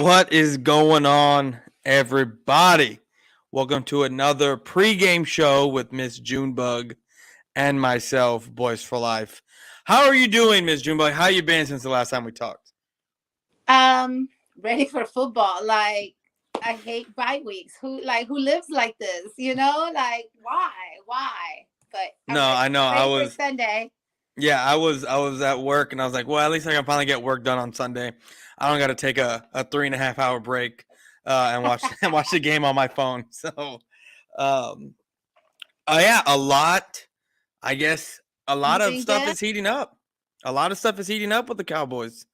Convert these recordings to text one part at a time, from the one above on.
What is going on, everybody? Welcome to another pregame show with Miss Junebug and myself, Boys for Life. How are you doing, Miss Junebug? How you been since the last time we talked? Um, Ready for football. Like I hate bye weeks. Who lives like this? Like why? Why? But No, I'm I know. I ready for was, Sunday. yeah, I was at work, and I was like, well, at least I can finally get work done on Sunday. I don't got to take a 3.5 hour break and watch and watch the game on my phone. So, um, yeah, a lot. I guess a lot of Moving stuff good. is heating up. A lot of stuff is heating up with the Cowboys.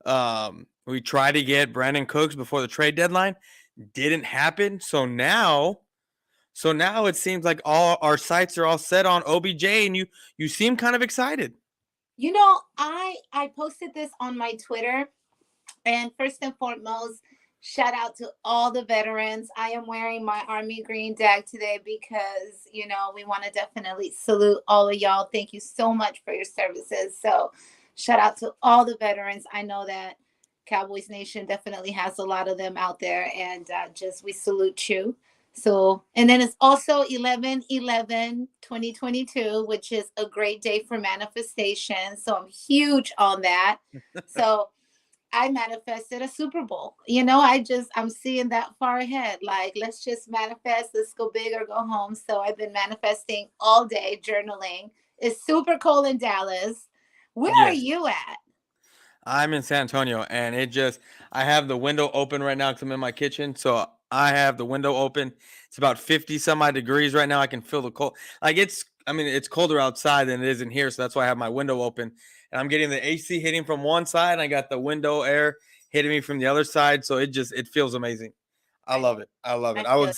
We tried to get Brandon Cooks before the trade deadline, didn't happen. So now it seems like all our sights are all set on OBJ, and you seem kind of excited. I posted this on my Twitter, and first and foremost, shout out to all the veterans. I am wearing my Army Green Dag today because we want to definitely salute all of y'all. Thank you so much for your services. So, shout out to all the veterans. I know that Cowboys Nation definitely has a lot of them out there, and just we salute you. So, and then it's also 11/11/2022, which is a great day for manifestation. So, I'm huge on that. So, I manifested a Super Bowl. I'm seeing that far ahead. Like, let's just manifest, let's go big or go home. So I've been manifesting all day, journaling. It's super cold in Dallas. Where are Yes, you at? I'm in San Antonio, and I have the window open right now because I'm in my kitchen. So I have the window open. It's about 50 some odd degrees right now. I can feel the cold. It's colder outside than it is in here. So that's why I have my window open. And I'm getting the AC hitting from one side. And I got the window air hitting me from the other side. So it feels amazing. I I, love it. I love it. I feel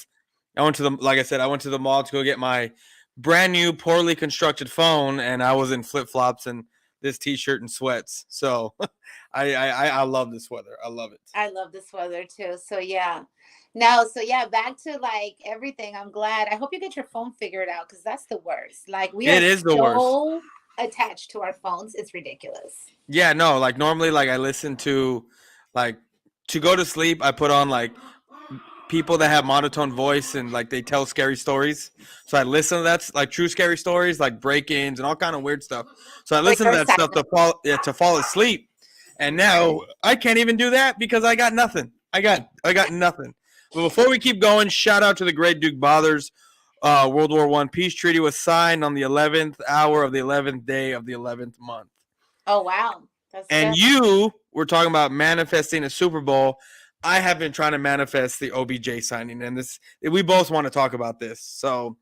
I went to like I said, I went to the mall to go get my brand new, poorly constructed phone. And I was in flip flops and this t-shirt and sweats. So I love this weather. I love it. I love this weather too. So yeah. No, so yeah, back to like everything. I'm glad. I hope you get your phone figured out because that's the worst. Like we It are is the worst. so attached to our phones. It's ridiculous. Yeah, no, like normally like I listen to like to go to sleep, I put on like people that have monotone voice and like they tell scary stories. So I listen to that like true scary stories like break-ins and all kind of weird stuff. So I Or listen to your that stuff silence. to fall asleep. And now I can't even do that because I got nothing. I got nothing. But before we keep going, shout out to the great Duke Bothers. World War I peace treaty was signed on the 11th hour of the 11th day of the 11th month. Oh wow. That's And good. you were talking about manifesting a Super Bowl. I have been trying to manifest the OBJ signing, and this we both want to talk about this. So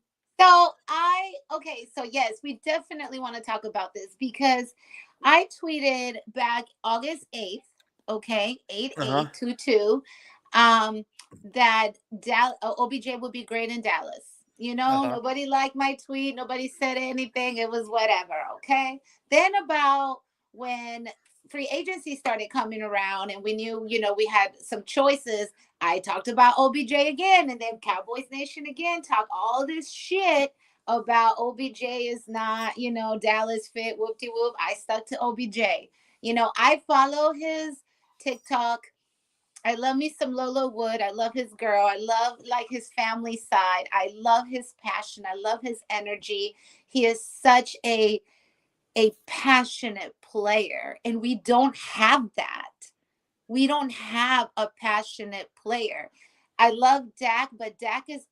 Okay, so yes, we definitely want to talk about this because I tweeted back August 8th, okay, 8 uh huh. 8 2 2, that OBJ would be great in Dallas. Uh huh. Nobody liked my tweet, nobody said anything, it was whatever, okay? Then, about when free agency started coming around and we knew, we had some choices, I talked about OBJ again, and then Cowboys Nation again talk all this shit about OBJ is not, Dallas fit, whoop de whoop. I stuck to OBJ. I follow his TikTok. I love me some Lola Wood. I love his girl. I love like his family side. I love his passion. I love his energy. He is such a passionate player, and we don't have that. We don't have a passionate player. I love Dak, but Dak is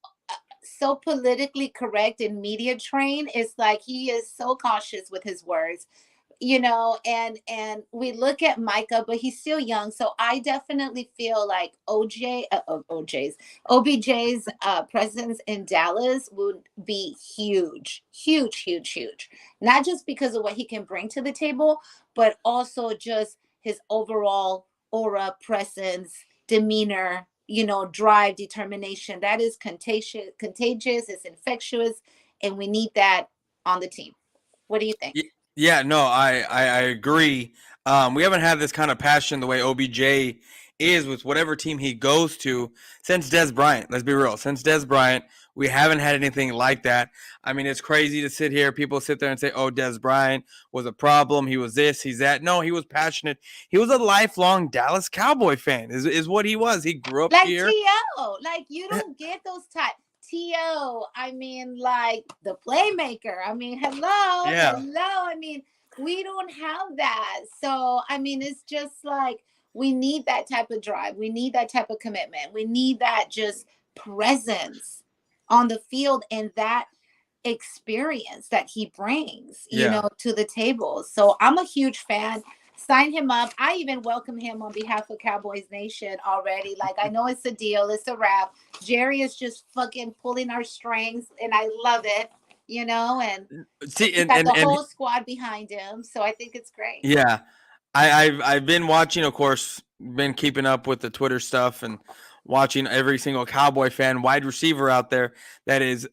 so politically correct and media trained. It's like he is so cautious with his words, and we look at Micah, but he's still young. So I definitely feel like OBJ's presence in Dallas would be huge, huge, huge, huge. Not just because of what he can bring to the table, but also just his overall aura, presence, demeanor, drive, determination. That is contagious, it's infectious, and we need that on the team. What do you think? Yeah, no, I agree. We haven't had this kind of passion the way OBJ is with whatever team he goes to since Des Bryant. Let's be real. Since Des Bryant, We haven't had anything like that. I mean, it's crazy to sit here. People sit there and say, "Oh, Des Bryant was a problem. He was this, he's that." No, he was passionate. He was a lifelong Dallas Cowboy fan. Is what he was. He grew up Like here. T.O. Like you don't get those type. T.O. I mean, like the playmaker. I mean, hello, Yeah. hello. I mean, we don't have that. So I mean, it's just like we need that type of drive. We need that type of commitment. We need that just presence on the field and that experience that he brings, Yeah. to the table. So I'm a huge fan. Sign him up. I even welcome him on behalf of Cowboys Nation already. Like, I know it's a deal, it's a wrap. Jerry is just fucking pulling our strings, and I love it, and See, he's got the whole squad behind him. So I think it's great. yeah. I've been watching, of course, been keeping up with the Twitter stuff and watching every single Cowboy fan, wide receiver out there that is,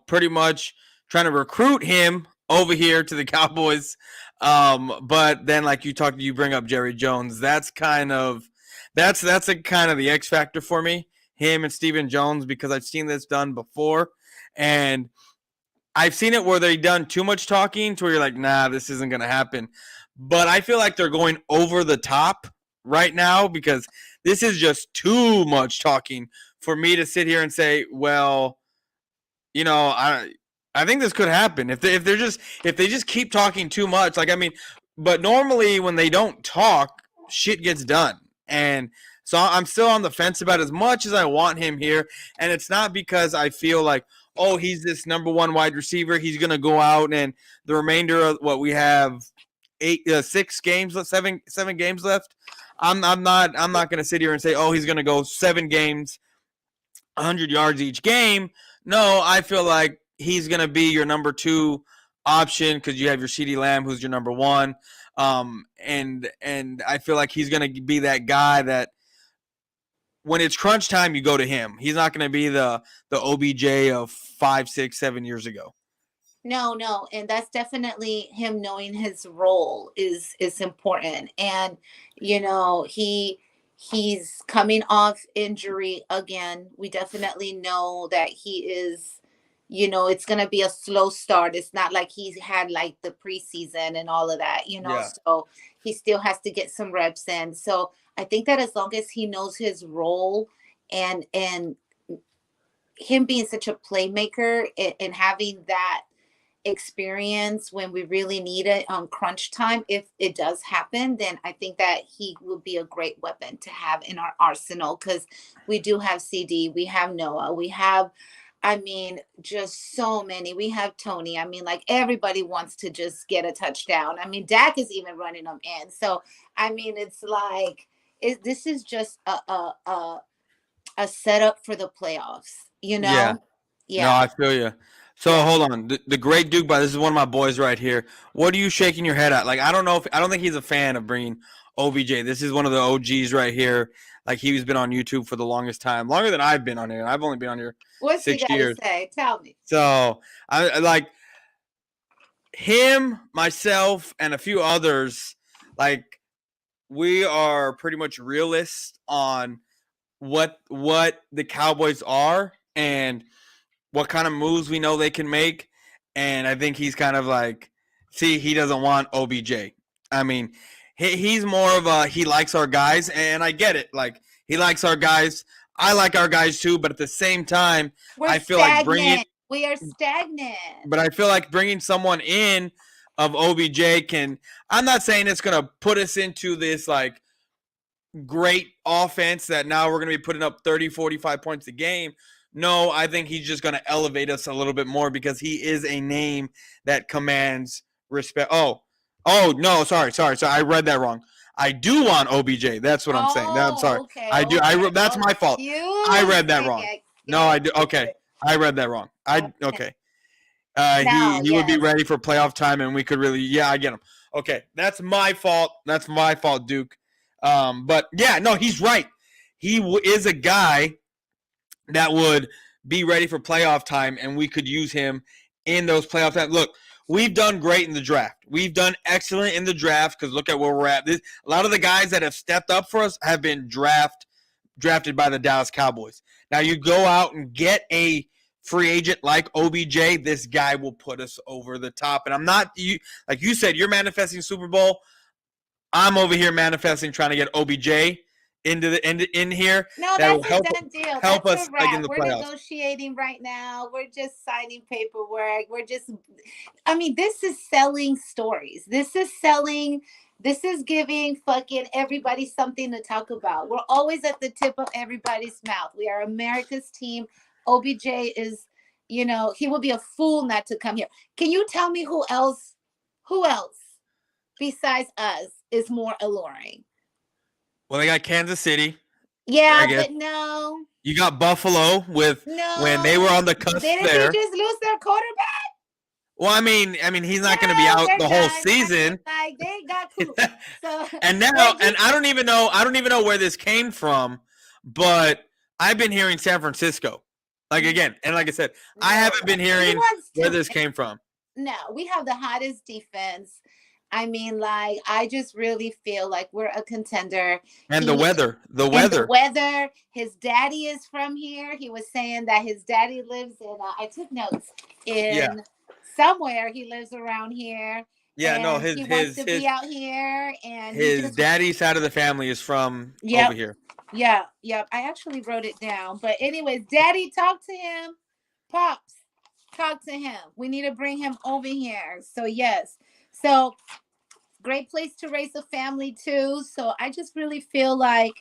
pretty much trying to recruit him over here to the Cowboys. But then, like you bring up Jerry Jones. That's a kind of the X factor for me. Him and Stephen Jones, because I've seen this done before, and I've seen it where they've done too much talking to where you're like, nah, this isn't going to happen. But I feel like they're going over the top right now because this is just too much talking for me to sit here and say, well, I think this could happen if they just keep talking too much. Like, I mean, but normally when they don't talk, shit gets done. And so I'm still on the fence about as much as I want him here. And it's not because I feel like, oh, he's this number one wide receiver. He's going to go out and the remainder of what we have 6 games left, 7 games left. I'm not going to sit here and say, oh, he's going to go 7 games, 100 yards each game. No, I feel like he's going to be your number 2 option because you have your CeeDee Lamb, who's your number 1. And I feel like he's going to be that guy that when it's crunch time, you go to him. He's not going to be the OBJ of 5, 6, 7 years ago. No, and that's definitely him knowing his role is important. And he's coming off injury again. We definitely know that he is, it's going to be a slow start. It's not like he's had like the preseason and all of that, Yeah. So he still has to get some reps in. So I think that as long as he knows his role and him being such a playmaker and having that experience when we really need it on crunch time, if it does happen, then I think that he will be a great weapon to have in our arsenal because we do have CD, we have Noah, we have, I mean, just so many. We have Tony. I mean, like everybody wants to just get a touchdown. I mean, Dak is even running them in. So I mean, it's like this is just a setup for the playoffs. Yeah. No, I feel you. So hold on, the great Duke, this is one of my boys right here. What are you shaking your head at? Like, I don't think he's a fan of bringing OBJ. This is one of the OGs right here. Like, he's been on YouTube for the longest time, longer than I've been on here. I've only been on here What's 6 he years. Gotta say? Tell me. So I like him, myself, and a few others. Like, we are pretty much realists on what the Cowboys are and what kind of moves we know they can make. And I think he's kind of like, see, he doesn't want OBJ. I mean, he's more of he likes our guys, and I get it. Like, he likes our guys. I like our guys too, but at the same time, I feel like we are stagnant. But I feel like bringing someone in of OBJ I'm not saying it's going to put us into this like great offense that now we're going to be putting up 30, 45 points a game. No, I think he's just going to elevate us a little bit more because he is a name that commands respect. Oh, no, sorry. I read that wrong. I do want OBJ. That's what I'm saying. I'm sorry. Okay, I do. Okay. That's my fault. I read that wrong. No, I do. Okay. I read that wrong. Okay. He would be ready for playoff time, and we could really, I get him. Okay, that's my fault. That's my fault, Duke. But yeah, no, he's right. He is a guy that would be ready for playoff time, and we could use him in those playoff times. Look, we've done great in the draft. We've done excellent in the draft because look at where we're at. A lot of the guys that have stepped up for us have been drafted by the Dallas Cowboys. Now you go out and get a free agent like OBJ, this guy will put us over the top. And I'm not you like you said, you're manifesting Super Bowl. I'm over here manifesting trying to get OBJ in here. No, That will that's a done deal. help That's us a like in wrap. the We're playoffs. negotiating right now. We're just signing paperwork. I mean, this is selling stories. This is giving fucking everybody something to talk about. We're always at the tip of everybody's mouth. We are America's team. OBJ is, he will be a fool not to come here. Can you tell me who else besides us is more alluring? Well, they got Kansas City, I Yeah, guess. but no. You got Buffalo with when they were No, on the cusp didn't they there. just lose their quarterback? Well, I mean, he's not going to be Well, out they're the whole done. I mean, season. like they got cool. So And now, wait, and I don't even know where this came from, but I've been hearing San Francisco. Like again, and like I said, I no, haven't been he hearing wants where to. this came from. No, we have the hottest defense. I mean, like I just really feel like we're a contender. And the He weather, the and the weather. weather. His daddy is from here. He was saying that his daddy lives in. I took notes Yeah, in somewhere. He lives around here, yeah. No, and he wants to be out here. And he his just, daddy side of the family is from over yep, here. yeah, yep. I actually wrote it down. But anyways, daddy, talk to him. Pops, talk to him. We need to bring him over here. So yes. So great place to raise a family too. So I just really feel like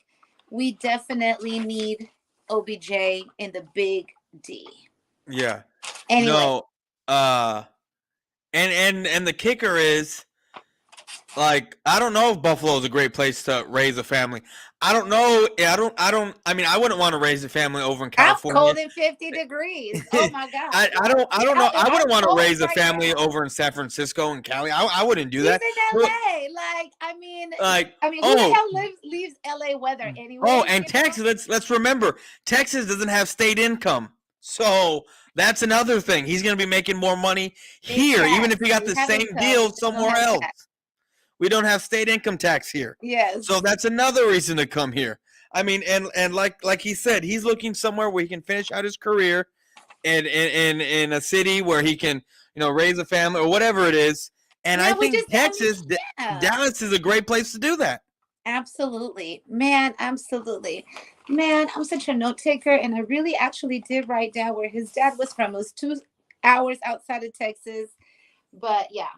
we definitely need OBJ in the big D. Yeah. Anyway, No. And the kicker is like I don't know if Buffalo is a great place to raise a family. I don't know. I mean, I wouldn't want to raise a family over in I'm California. cold in 50 degrees. Oh my God. I don't know. I I'm wouldn't want to cold raise a right family now. over in San Francisco and Cali. I wouldn't do He's that. in But, LA. Like, I mean, like, who the hell leaves LA weather oh, anyways? and Texas. Let's remember, Texas doesn't have state income, so that's another thing. He's going to be making more money Big here, even if tax. he got We the have same income. deal We just don't somewhere have else. tax. We don't have state income tax here. Yes. So that's another reason to come here. I mean, and like he said, he's looking somewhere where he can finish out his career in a city where he can, raise a family or whatever it is. And I Yeah, think Texas, yeah. Dallas is a great place to do that. Absolutely. Man, absolutely. Man, I'm such a note taker, and I really actually did write down where his dad was from. It was 2 hours outside of Texas. But yeah,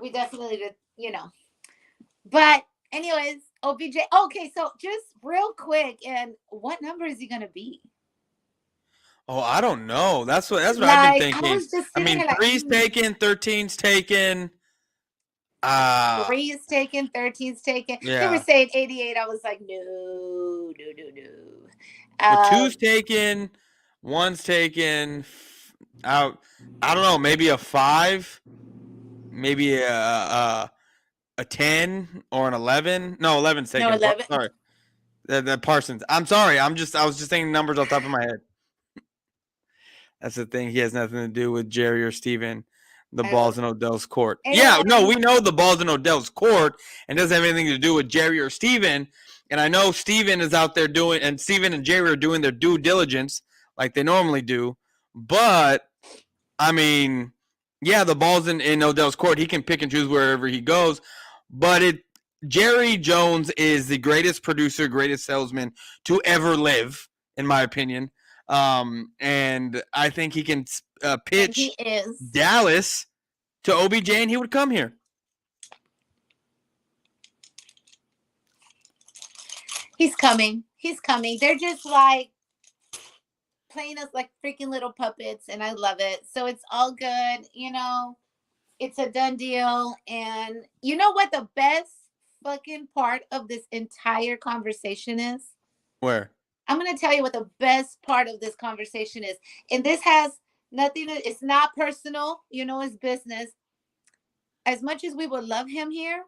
we definitely did. But anyways, OBJ. Okay, so just real quick, and what number is he gonna be? Oh, I don't know. That's what I've been Like, I thinking. was just I sitting mean, here like, three's taken, 13's taken. 3 is taken, 13's taken. They were Yeah. saying 88. I was like, no, no, no, no. Well, two's taken, one's taken. Out. I don't know. Maybe a 5, maybe a 10 or an 11. No, 11's No, taken. 11. Sorry. The Parsons. I'm sorry. I was just saying numbers off the top of my head. That's the thing. He has nothing to do with Jerry or Steven. The ball's in Odell's court. Yeah, no, we know the ball's in Odell's court and doesn't have anything to do with Jerry or Steven. And I know Steven is out there and Steven and Jerry are doing their due diligence like they normally do. But, I mean, yeah, the ball's in Odell's court. He can pick and choose wherever he goes. But Jerry Jones is the greatest producer, greatest salesman to ever live, in my opinion. And I think he can pitch he is. Dallas to OBJ and he would come here. He's coming. He's coming. They're just like playing us like freaking little puppets, and I love it. So it's all good. It's a done deal. And you know what the best fucking part of this entire conversation is? Where? I'm going to tell you what the best part of this conversation is. And this has nothing, it's not personal, it's business. As much as we would love him here,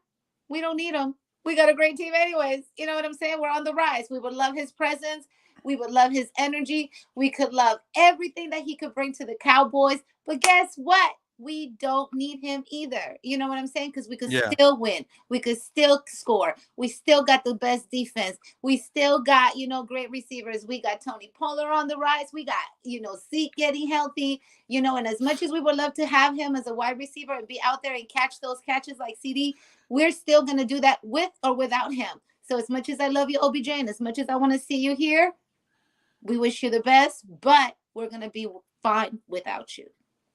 we don't need him. We got a great team anyways. You know what I'm saying? We're on the rise. We would love his presence. We would love his energy. We could love everything that he could bring to the Cowboys. But guess what? we don't need him either. You know what I'm saying? Because we could Yeah. still win. We could still score. We still got the best defense. We still got, great receivers. We got Tony Pollard on the rise. We got, Zeke getting healthy, and as much as we would love to have him as a wide receiver and be out there and catch those catches like CD, we're still going to do that with or without him. So as much as I love you, OBJ, and as much as I want to see you here, we wish you the best, but we're going to be fine without you.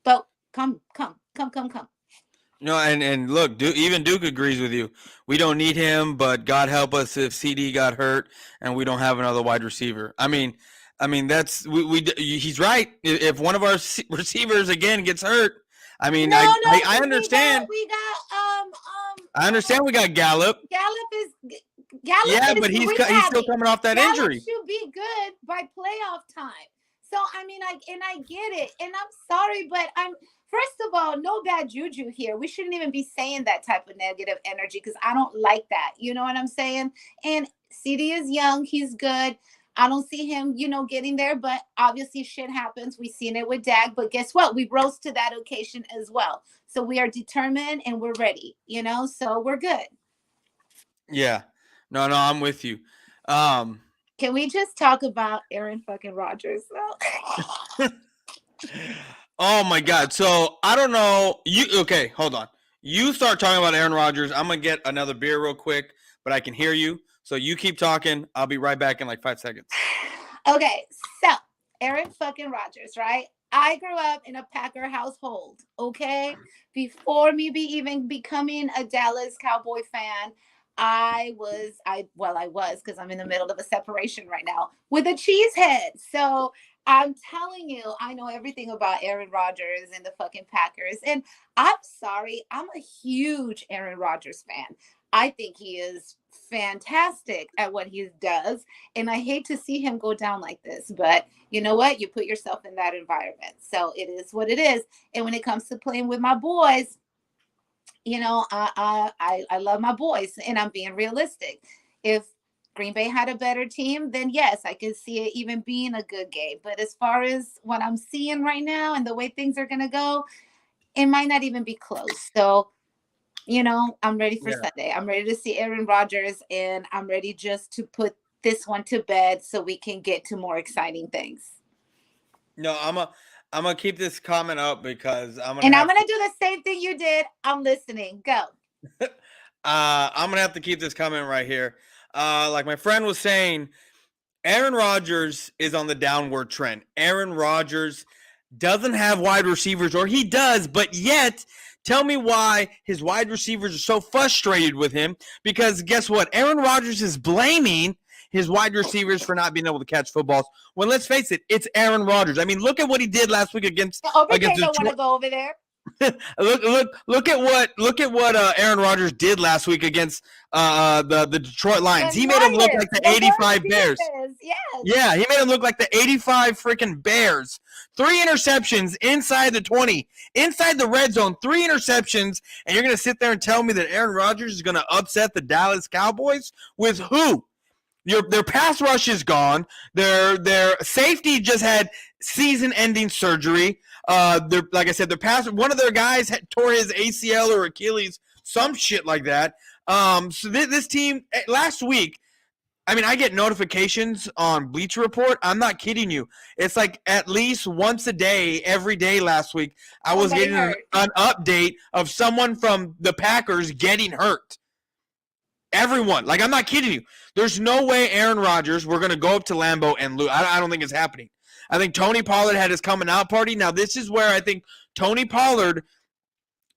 But come. No, and look, even Duke agrees with you. We don't need him, but God help us if CD got hurt and we don't have another wide receiver. I mean that's he's right. If one of our receivers again gets hurt, I mean, No, I understand. We got I understand we got Gallup. Gallup but he's still coming off that Gallup injury. Should be good by playoff time. So I mean, I get it, and I'm sorry, but first of all, no bad juju here. We shouldn't even be saying that type of negative energy because I don't like that. You know what I'm saying? And CD is young; he's good. I don't see him, getting there, but obviously shit happens. We've seen it with Dak, but guess what? We rose to that occasion as well. So we are determined and we're ready, so we're good. Yeah. No, I'm with you. Can we just talk about Aaron fucking Rodgers? Oh my God. So I don't know. Okay, hold on. You start talking about Aaron Rodgers. I'm gonna get another beer real quick, but I can hear you. So you keep talking. I'll be right back in like 5 seconds. Okay, so Aaron fucking Rodgers, right? I grew up in a Packer household, okay? Before me even becoming a Dallas Cowboy fan, I was because I'm in the middle of a separation right now with a cheesehead. So I'm telling you, I know everything about Aaron Rodgers and the fucking Packers. And I'm sorry, I'm a huge Aaron Rodgers fan. I think he is fantastic at what he does. And I hate to see him go down like this, but you know what? You put yourself in that environment. So it is what it is. And when it comes to playing with my boys, I love my boys and I'm being realistic. If Green Bay had a better team, then yes, I could see it even being a good game. But as far as what I'm seeing right now and the way things are going to go, it might not even be close. So, I'm ready for Sunday. I'm ready to see Aaron Rodgers, and I'm ready just to put this one to bed so we can get to more exciting things. No, I'm gonna keep this comment up because I'm gonna do the same thing you did. I'm listening. Go. I'm gonna have to keep this comment right here. Like my friend was saying, Aaron Rodgers is on the downward trend. Aaron Rodgers doesn't have wide receivers, or he does, but yet tell me why his wide receivers are so frustrated with him, because guess what? Aaron Rodgers is blaming his wide receivers for not being able to catch footballs. When let's face it, it's Aaron Rodgers. I mean, look at what he did last week against don't want to go over there. look at what Aaron Rodgers did last week against the Detroit Lions. He made him look like the 85 Bears. Yes. Yeah, he made him look like the 85 freaking Bears. 3 interceptions inside the 20, inside the red zone. 3 interceptions, and you're gonna sit there and tell me that Aaron Rodgers is gonna upset the Dallas Cowboys with who? Their pass rush is gone. Their safety just had season-ending surgery. Like I said, one of their guys tore his ACL or Achilles, some shit like that. So this team last week, I mean, I get notifications on Bleacher Report. I'm not kidding you. It's like at least once a day, every day last week, I was getting an update of someone from the Packers getting hurt. Everyone. Like, I'm not kidding you. There's no way Aaron Rodgers, we're going to go up to Lambeau and lose. I don't think it's happening. I think Tony Pollard had his coming out party. Now, this is where I think Tony Pollard,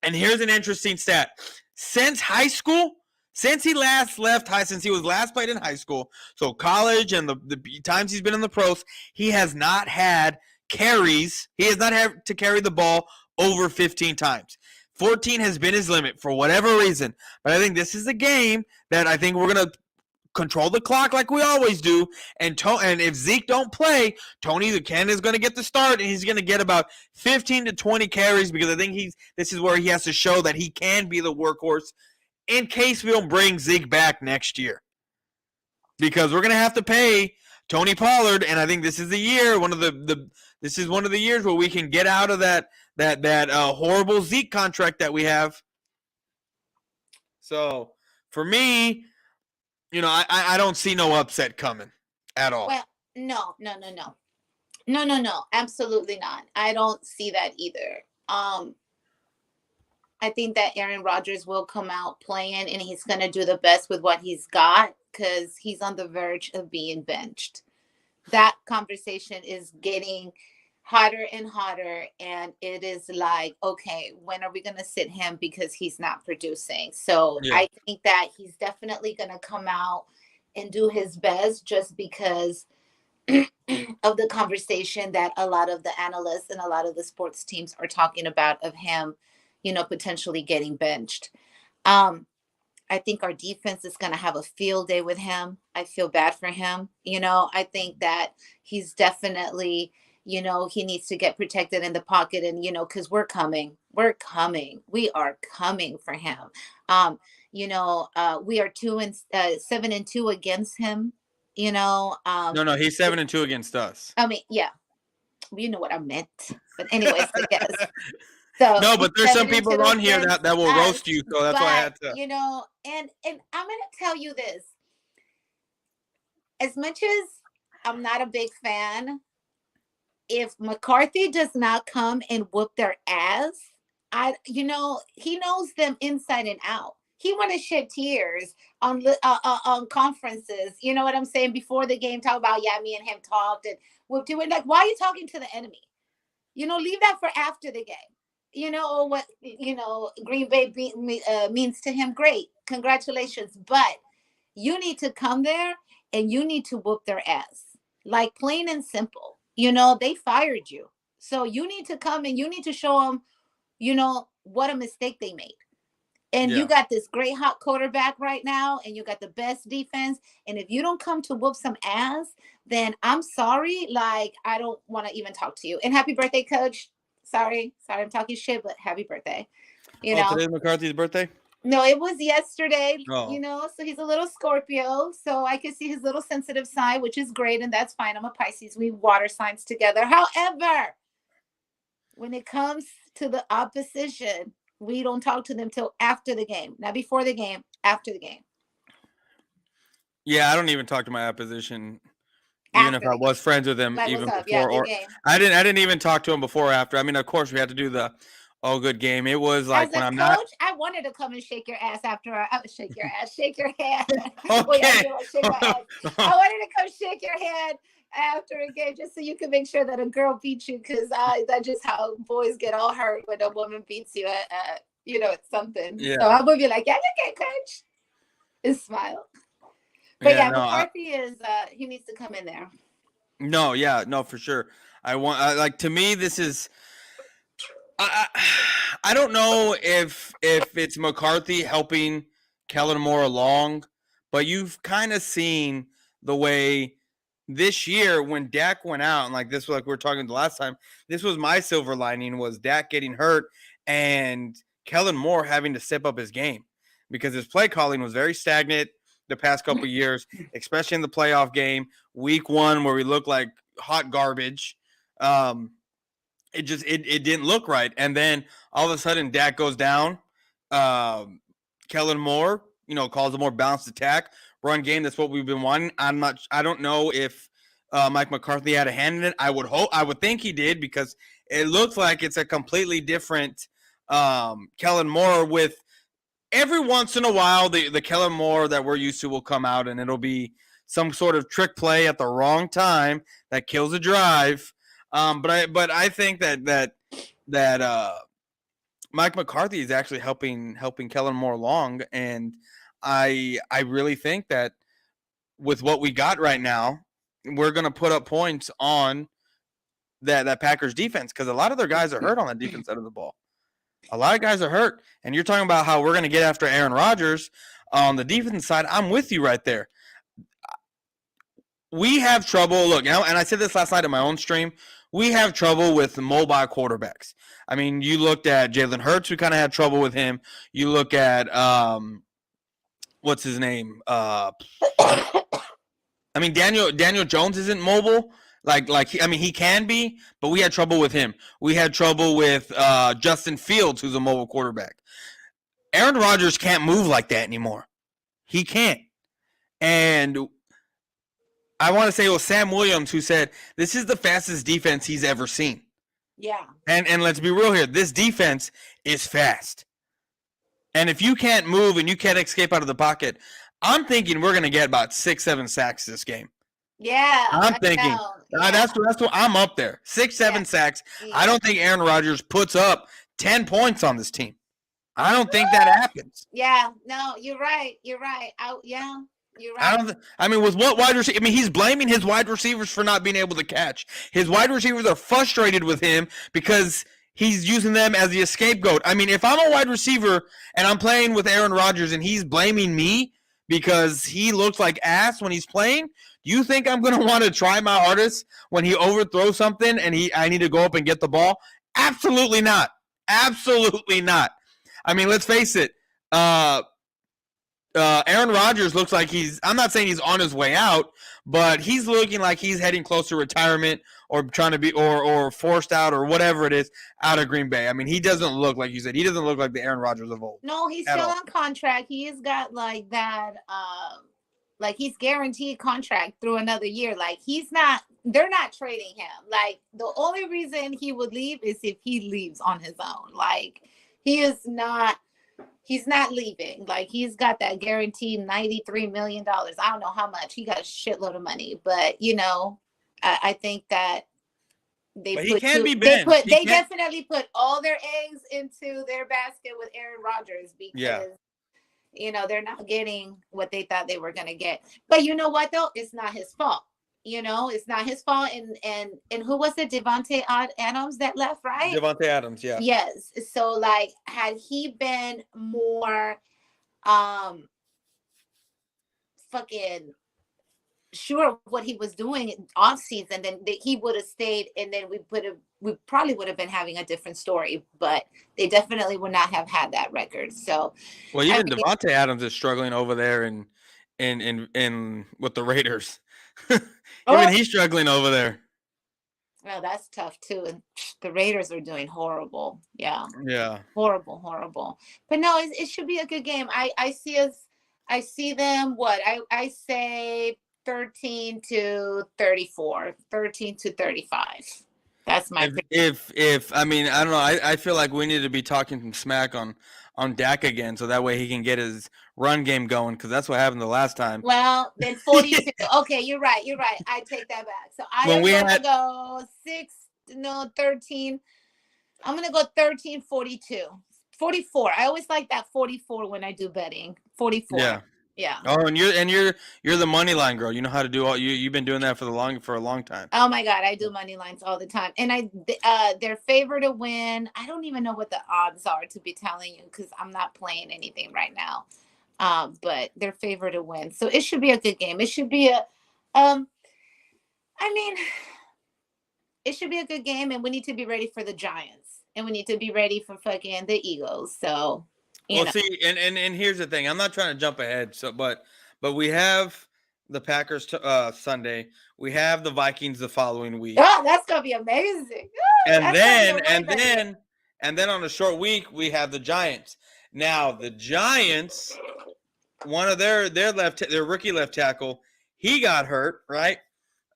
and here's an interesting stat. Since high school, since he last left since he was last played in high school, so college and the times he's been in the pros, he has not had carries. He has not had to carry the ball over 15 times. 14 has been his limit for whatever reason. But I think this is a game that I think we're going to control the clock like we always do. And if Zeke don't play, Tony the Ken is going to get the start, and he's going to get about 15 to 20 carries, because I think this is where he has to show that he can be the workhorse in case we don't bring Zeke back next year. Because we're going to have to pay Tony Pollard, and I think this is the year, this is one of the years where we can get out of that that horrible Zeke contract that we have. So for me, I don't see no upset coming at all. Well, no, no, no, no. No, no, no, absolutely not. I don't see that either. I think that Aaron Rodgers will come out playing and he's going to do the best with what he's got because he's on the verge of being benched. That conversation is getting hotter and hotter. And it is like, okay, when are we going to sit him because he's not producing? So Yeah. I think that he's definitely going to come out and do his best just because of the conversation that a lot of the analysts and a lot of the sports teams are talking about of him, potentially getting benched. I think our defense is going to have a field day with him. I feel bad for him. I think that he's definitely, he needs to get protected in the pocket and, because we're coming. We are coming for him. We are 7-2 against him. No, he's 7-2 against us. I mean, yeah, you know what I meant. But anyways, I guess. So no, but there's some people on here that will roast you, so that's why I had to. And I'm gonna tell you this. As much as I'm not a big fan, if McCarthy does not come and whoop their ass, he knows them inside and out. He want to shed tears on conferences. You know what I'm saying? Before the game, talk about me and him talked and we'll do it. Like, why are you talking to the enemy? Leave that for after the game. What Green Bay means to him. Great, congratulations. But you need to come there and you need to whoop their ass, like plain and simple. They fired you, so you need to come and you need to show them, what a mistake they made. And you got this great hot quarterback right now, and you got the best defense. And if you don't come to whoop some ass, then I'm sorry. Like, I don't want to even talk to you. And happy birthday, Coach. Sorry, I'm talking shit, but happy birthday. Today's McCarthy's birthday? No, it was yesterday. Oh. So he's a little Scorpio. So I can see his little sensitive side, which is great, and that's fine. I'm a Pisces. We water signs together. However, when it comes to the opposition, we don't talk to them till after the game. Not before the game, after the game. Yeah, I don't even talk to my opposition. Even if I was friends with him, even before, I didn't even talk to him before or after. I mean, of course, we had to do the good game. It was like when I'm coach, I wanted to come and shake your ass after shake your hand. Okay. I wanted to come shake your hand after a game just so you can make sure that a girl beats you, because that's just how boys get all hurt when a woman beats you at it's something. Yeah. So I'm gonna be like, yeah, you get coach. And smile. But McCarthy is he needs to come in there. No, for sure. To me, this is. I don't know if it's McCarthy helping Kellen Moore along, but you've kind of seen the way this year when Dak went out, and like this was like we were talking the last time. This was my silver lining, was Dak getting hurt and Kellen Moore having to step up his game because his play calling was very stagnant the past couple of years, especially in the playoff game, week 1 where we looked like hot garbage. It didn't look right. And then all of a sudden Dak goes down. Kellen Moore, calls a more balanced attack, run game. That's what we've been wanting. I don't know if Mike McCarthy had a hand in it. I would think he did, because it looks like it's a completely different Kellen Moore. With every once in a while, the Kellen Moore that we're used to will come out and it'll be some sort of trick play at the wrong time that kills a drive. But I think that Mike McCarthy is actually helping Kellen Moore along, and I really think that with what we got right now, we're going to put up points on that Packers defense, because a lot of their guys are hurt on the defense side of the ball. A lot of guys are hurt, and you're talking about how we're going to get after Aaron Rodgers on the defense side. I'm with you right there. We have trouble. Look, and I said this last night in my own stream. We have trouble with mobile quarterbacks. I mean, you looked at Jalen Hurts. We kind of had trouble with him. You look at what's his name? I mean, Daniel Jones isn't mobile. He can be, but we had trouble with him. We had trouble with Justin Fields, who's a mobile quarterback. Aaron Rodgers can't move like that anymore. He can't. And I want to say it was Sam Williams who said this is the fastest defense he's ever seen. Yeah. And let's be real here. This defense is fast. And if you can't move and you can't escape out of the pocket, I'm thinking we're going to get about 6-7 sacks this game. Yeah. I'm thinking that's what I'm up there. 6-7 sacks. Yeah. I don't think Aaron Rodgers puts up 10 points on this team. I don't think that happens. Yeah. No, you're right. You're right. You're right. With what wide receiver? He's blaming his wide receivers for not being able to catch. His wide receivers are frustrated with him because he's using them as the scapegoat. If I'm a wide receiver and I'm playing with Aaron Rodgers and he's blaming me because he looks like ass when he's playing, do you think I'm going to want to try my hardest when he overthrows something and I need to go up and get the ball? Absolutely not. Absolutely not. Let's face it. Aaron Rodgers looks like I'm not saying he's on his way out, but he's looking like he's heading close to retirement or trying to be or forced out or whatever it is out of Green Bay. He doesn't look like you said. He doesn't look like the Aaron Rodgers of old. No, he's still on contract. He's got like that, he's guaranteed contract through another year. They're not trading him. The only reason he would leave is if he leaves on his own. He's not leaving. He's got that guaranteed $93 million. I don't know how much. He got a shitload of money. But, I think that they definitely put all their eggs into their basket with Aaron Rodgers because, they're not getting what they thought they were going to get. But you know what, though? It's not his fault. It's not his fault. And who was it? Devontae Adams that left, right? Devontae Adams, yeah. Yes. So had he been more fucking sure of what he was doing off season, then he would have stayed, and then we probably would have been having a different story. But they definitely would not have had that record. So even Devontae Adams is struggling over there in with the Raiders. He's struggling over there. Well, that's tough too. And the Raiders are doing horrible. Yeah. Horrible. But no, it should be a good game. I see them. I say 13-34, 13-35. That's my if I don't know. I feel like we need to be talking some smack on Dak again, so that way he can get his run game going, because that's what happened the last time. Well, then 42. Okay, you're right. I take that back. So I'm going to go 13. I'm going to go 13, 42. 44. I always like that 44 when I do betting. 44. Yeah. Oh, and you're the money line girl. You know how to do all. You've been doing that for a long time. Oh my God, I do money lines all the time, and they're favored to win. I don't even know what the odds are, to be telling you, because I'm not playing anything right now. But they're favored to win, so it should be a good game. It should be it should be a good game, and we need to be ready for the Giants, and we need to be ready for fucking the Eagles. So. See, and here's the thing. I'm not trying to jump ahead, but we have the Packers Sunday. We have the Vikings the following week. Oh, that's gonna be amazing. And then on a short week we have the Giants. Now the Giants, one of their rookie left tackle, he got hurt, right?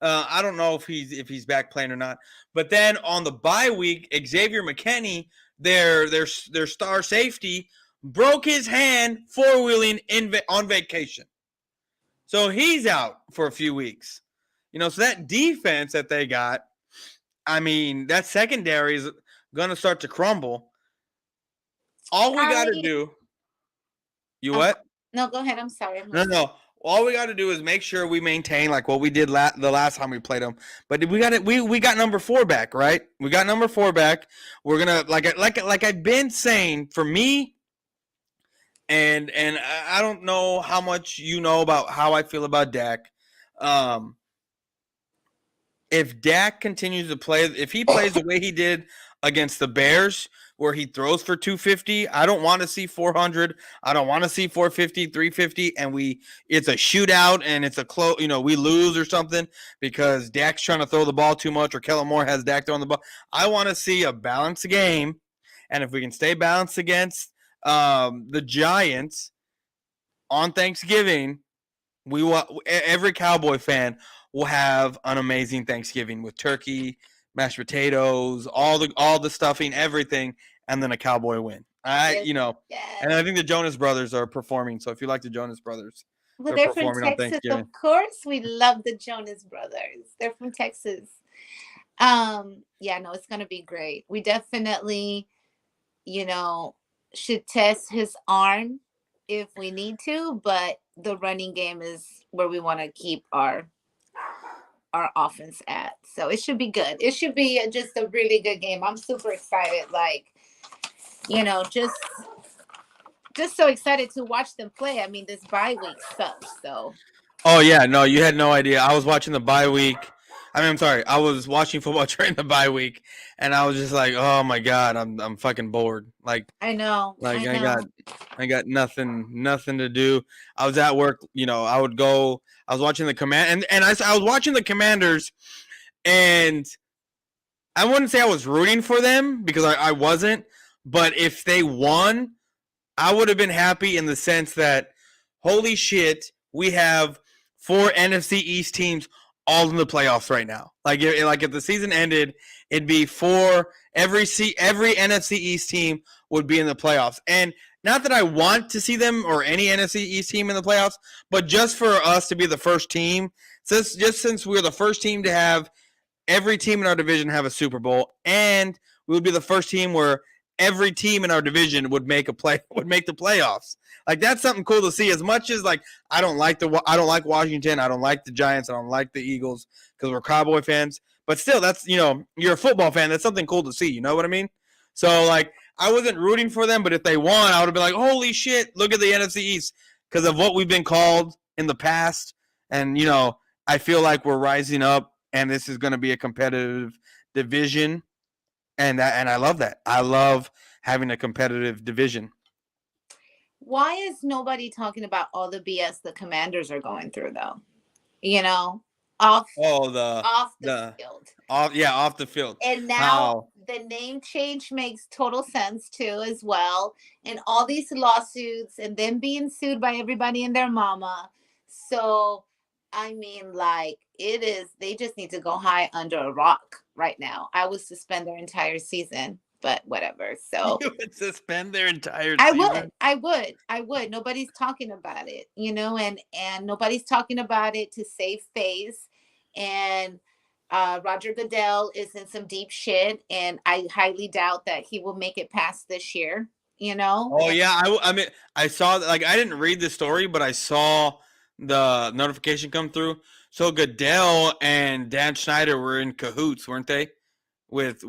I don't know if he's back playing or not. But then on the bye week, Xavier McKinney, their star safety, broke his hand four-wheeling on vacation. So he's out for a few weeks. So that defense that they got, that secondary is going to start to crumble. All we got to do. You what? No, go ahead. I'm sorry. No. All we got to do is make sure we maintain like what we did the last time we played them. But we got number 4 back, right? We got number 4 back. We're gonna like I've been saying, for me. And I don't know how much you know about how I feel about Dak. If Dak continues to play, if he plays the way he did against the Bears, where he throws for 250. I don't want to see 400. I don't want to see 450, 350, and it's a shootout and it's a close, we lose or something because Dak's trying to throw the ball too much or Kellen Moore has Dak throwing the ball. I want to see a balanced game, and if we can stay balanced against the Giants on Thanksgiving, every Cowboy fan will have an amazing Thanksgiving with turkey, mashed potatoes, all the stuffing, everything, and then a Cowboy win. And I think the Jonas Brothers are performing. So if you like the Jonas Brothers, Well, they're they're from performing on Texas, Thanksgiving. of course. We love the Jonas Brothers. They're from Texas. Yeah, no, it's gonna be great. We definitely, should test his arm if we need to, but the running game is where we want to keep our offense at. So it should be good. It should be just a really good game. I'm super excited. Like, just so excited to watch them play. I mean, this bye week sucks. So. Oh yeah, no, you had no idea. I was watching the bye week. I'm sorry. I was watching football during the bye week, and I was just like, "Oh my god, I'm fucking bored." Like, I know. I got nothing to do. I was at work. I would go. I was watching the I was watching the Commanders, and I wouldn't say I was rooting for them because I wasn't. But if they won, I would have been happy in the sense that, holy shit, we have 4 NFC East teams all in the playoffs right now. Like if the season ended, it'd be 4 every NFC East team would be in the playoffs. And not that I want to see them or any NFC East team in the playoffs, but just for us to be the first team, since we're the first team to have every team in our division have a Super Bowl, and we would be the first team where every team in our division would make the playoffs. Like that's something cool to see. As much as like I don't like Washington, I don't like the Giants, I don't like the Eagles because we're Cowboy fans. But still, that's you're a football fan. That's something cool to see. You know what I mean? So like I wasn't rooting for them, but if they won, I would have been like, holy shit, look at the NFC East because of what we've been called in the past, and I feel like we're rising up, and this is going to be a competitive division. And I love that. I love having a competitive division. Why is nobody talking about all the BS the Commanders are going through, though? Off the field. Off the field. And now the name change makes total sense too, as well. And all these lawsuits and them being sued by everybody and their mama. So I mean, like they just need to go hide under a rock right now. I would suspend their entire season, but whatever. So you would suspend their entire season? I would. Nobody's talking about it, and nobody's talking about it to save face. And Roger Goodell is in some deep shit, and I highly doubt that he will make it past this year. Oh yeah, I mean, I saw like I didn't read the story, but I saw the notification come through. So Goodell and Dan Schneider were in cahoots, weren't they? With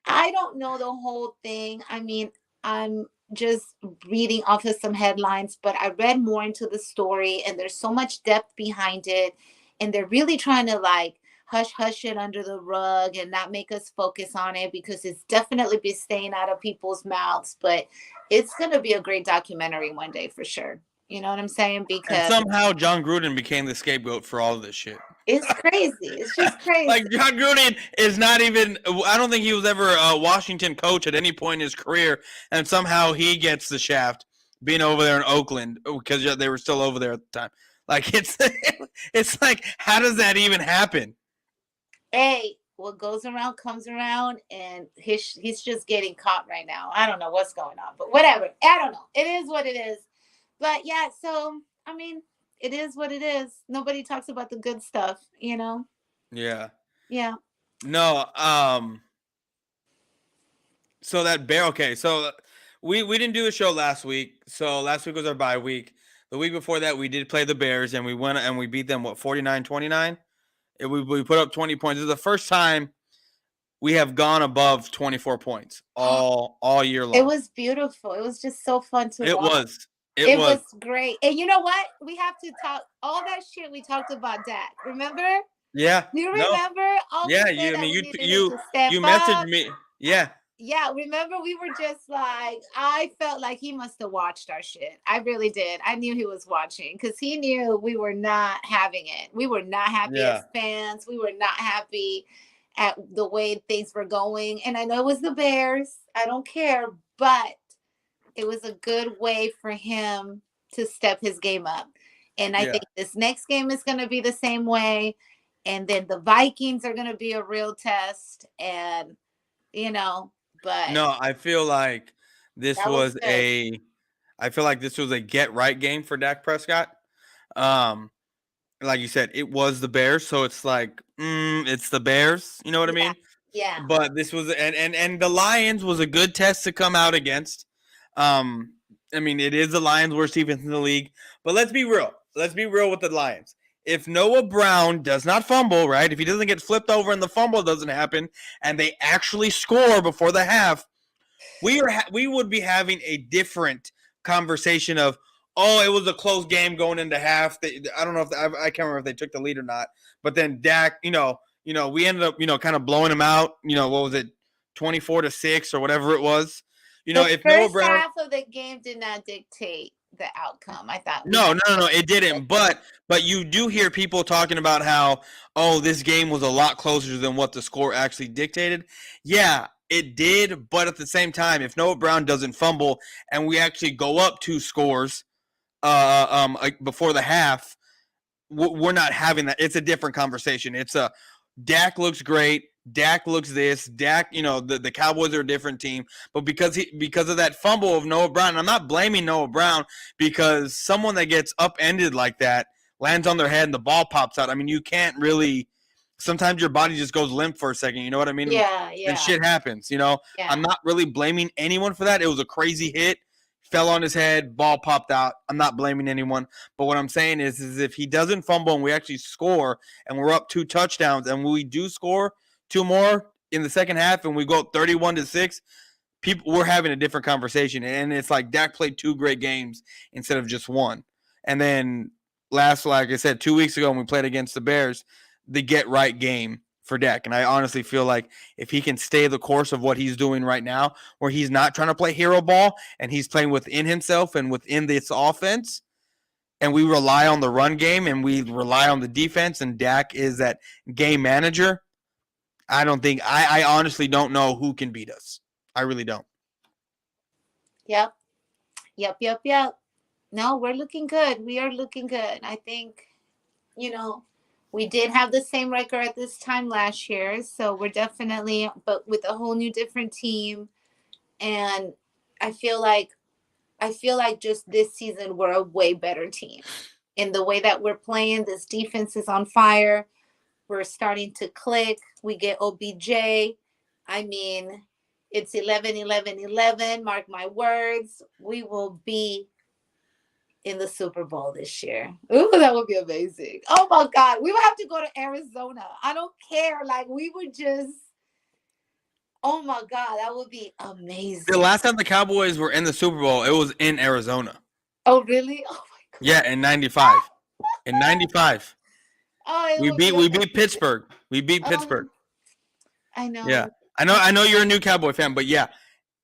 I don't know the whole thing. I mean, I'm just reading off of some headlines, but I read more into the story, and there's so much depth behind it, and they're really trying to like hush it under the rug and not make us focus on it because it's definitely been staying out of people's mouths. But it's gonna be a great documentary one day for sure. You know what I'm saying? Because and somehow John Gruden became the scapegoat for all of this shit. It's crazy. It's just crazy. Like John Gruden is not even. I don't think he was ever a Washington coach at any point in his career, and somehow he gets the shaft being over there in Oakland because they were still over there at the time. Like it's like how does that even happen? Hey, what goes around comes around, and he's just getting caught right now. I don't know what's going on, but whatever. I don't know. It is what it is. But yeah, so I mean, it is what it is. Nobody talks about the good stuff, Yeah. Yeah. No. So that bear. Okay. So we didn't do a show last week. So last week was our bye week. The week before that, we did play the Bears, and we went and we beat them 49-29. We put up 20 points. This is the first time we have gone above 24 points all year long. It was beautiful. It was just so fun to watch. It was great. And you know what? We have to talk all that shit we talked about Dak. Remember? Yeah. You remember? Yeah, you messaged me. Yeah. Yeah, remember we were just like, I felt like he must have watched our shit. I really did. I knew he was watching because he knew we were not having it. We were not happy Yeah. as fans. We were not happy at the way things were going. And I know it was the Bears. I don't care, but it was a good way for him to step his game up. And I Yeah. think this next game is going to be the same way. And then the Vikings are going to be a real test. And, you know, but No, I feel like this that was was good. a get right game for Dak Prescott. Um, like you said, it was the Bears, so it's like, it's the Bears. You know what I Yeah. mean? Yeah. But this was and the Lions was a good test to come out against. Um, I mean, it is the Lions' worst defense in the league. But let's be real. Let's be real with the Lions. If Noah Brown does not fumble, right? If he doesn't get flipped over and the fumble doesn't happen, and they actually score before the half, we would be having a different conversation of, oh, it was a close game going into half. I don't know if I can't remember if they took the lead or not. But then Dak, we ended up, kind of blowing him out. What was it, 24-6 or whatever it was. The If Noah first Brown, half of the game did not dictate the outcome. I thought we no, had no, no, no, it didn't. But you do hear people talking about how, oh, this game was a lot closer than what the score actually dictated. Yeah, it did, but at the same time, if Noah Brown doesn't fumble and we actually go up 2 scores before the half, we're not having that. It's a different conversation. It's a Dak looks great. Dak looks this. Dak, the Cowboys are a different team, but because of that fumble of Noah Brown, and I'm not blaming Noah Brown because someone that gets upended like that lands on their head and the ball pops out. I mean, you can't really. Sometimes your body just goes limp for a second. You know what I mean? Yeah, And yeah, shit happens. yeah. I'm not really blaming anyone for that. It was a crazy hit, fell on his head, ball popped out. I'm not blaming anyone. But what I'm saying is if he doesn't fumble and we actually score and we're up 2 touchdowns and we do score 2 more in the second half and we go up 31-6, we're having a different conversation. And it's like Dak played 2 great games instead of just one. And then like I said, 2 weeks ago when we played against the Bears, the get right game for Dak. And I honestly feel like if he can stay the course of what he's doing right now, where he's not trying to play hero ball and he's playing within himself and within this offense, and we rely on the run game and we rely on the defense, and Dak is that game manager, I honestly don't know who can beat us. I really don't. Yep. Yep, yep, yep. No, we're looking good. We are looking good. I think, we did have the same record at this time last year. So we're definitely, but with a whole new different team. And I feel like just this season we're a way better team. In the way that we're playing, this defense is on fire. We're starting to click. We get OBJ. I mean, it's 11-11-11. Mark my words. We will be in the Super Bowl this year. Ooh, that would be amazing. Oh my God. We would have to go to Arizona. I don't care. Like, we would just, oh my God, that would be amazing. The last time the Cowboys were in the Super Bowl, it was in Arizona. Oh, really? Oh my God. Yeah, in '95. In '95. Oh, We beat Pittsburgh. We beat Pittsburgh. I know. Yeah. I know you're a new Cowboy fan, but yeah.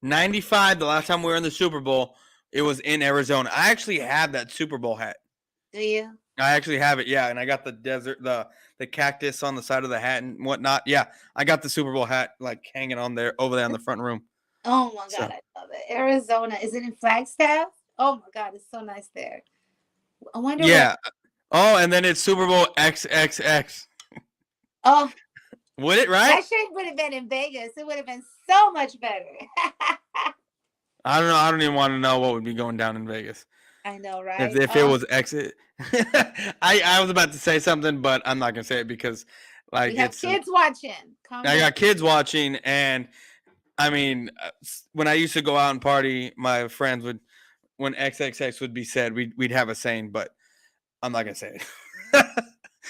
95, the last time we were in the Super Bowl, it was in Arizona. I actually have that Super Bowl hat. Do you? I actually have it, yeah. And I got the cactus on the side of the hat and whatnot. Yeah, I got the Super Bowl hat like hanging on there over there in the front room. Oh my God, So. I love it. Arizona. Is it in Flagstaff? Oh my God, it's so nice there. I wonder Yeah. Oh, and then it's Super Bowl XXX. Oh, Would it, right? that shit would have been in Vegas. It would have been so much better. I don't know. I don't even want to know what would be going down in Vegas. I know, right? If it was exit. I was about to say something, but I'm not gonna say it because we have kids watching. I got kids watching, and I mean, when I used to go out and party, my friends would, when XXX would be said, we'd have a saying, but I'm not gonna say it.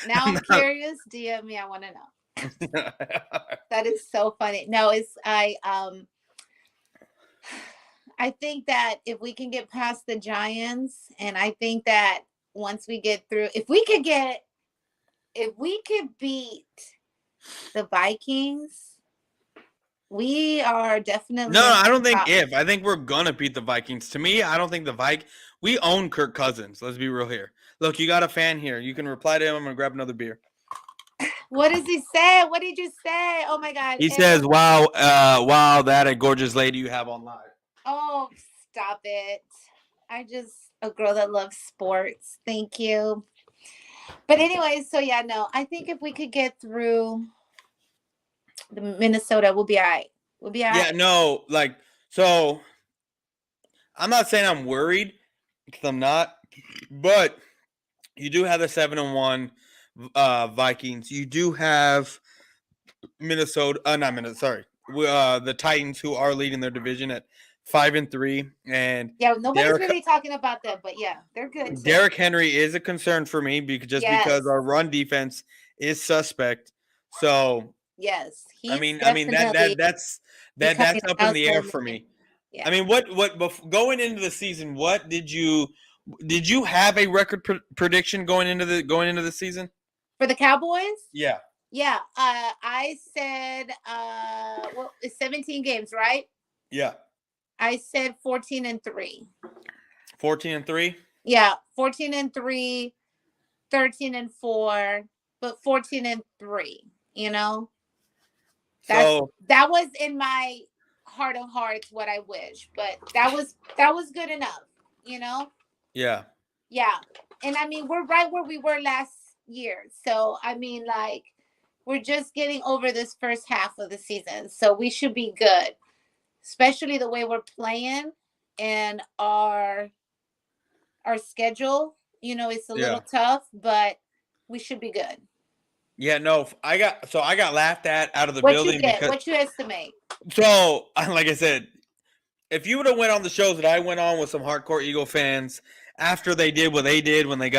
Now I'm curious. DM me. I want to know. That is so funny. No, I think that if we can get past the Giants, and I think that once we get through, if we could beat the Vikings, We are definitely No, in I don't think top. if. I think we're gonna beat the Vikings. To me, I don't think the we own Kirk Cousins. Let's be real here. Look, you got a fan here. You can reply to him. I'm gonna grab another beer. What does he say? What did you say? Oh my God. He says, "Wow, wow, that a gorgeous lady you have on live." Oh, stop it. I just a girl that loves sports. Thank you. But anyway, so yeah, no, I think if we could get through the Minnesota, we'll be all right. We'll be all Yeah, right. no, like so. I'm not saying I'm worried because I'm not, but you do have the 7-1 Vikings. You do have Minnesota. Not Minnesota. Sorry, the Titans, who are leading their division at 5-3, and Yeah, nobody's Derek really talking about them, but yeah, they're good too. Derrick Henry is a concern for me because Yes. our run defense is suspect. So Yes. I He's mean, definitely becoming that's up a in the air household for name. me. Yeah. I mean, going into the season? What did you have a record prediction going into the season? For the Cowboys? Yeah, Yeah. I said well, it's 17 games, right? yeah, I said 14-3. 14-3. Yeah, 14-3, 13-4, but 14-3, you know? So That was in my heart of hearts what I wish, but that was good enough, you know? yeah, Yeah. And I mean, we're right where we were last year. So, I mean, like we're just getting over this first half of the season. So, we should be good, especially the way we're playing and our schedule, you know, it's a yeah, little tough, but we should be good. yeah. No, I got laughed at out of the What you building get? because What you estimate? so like I said, if you would have went on the shows that I went on with some hardcore Eagle fans after they did what they did when they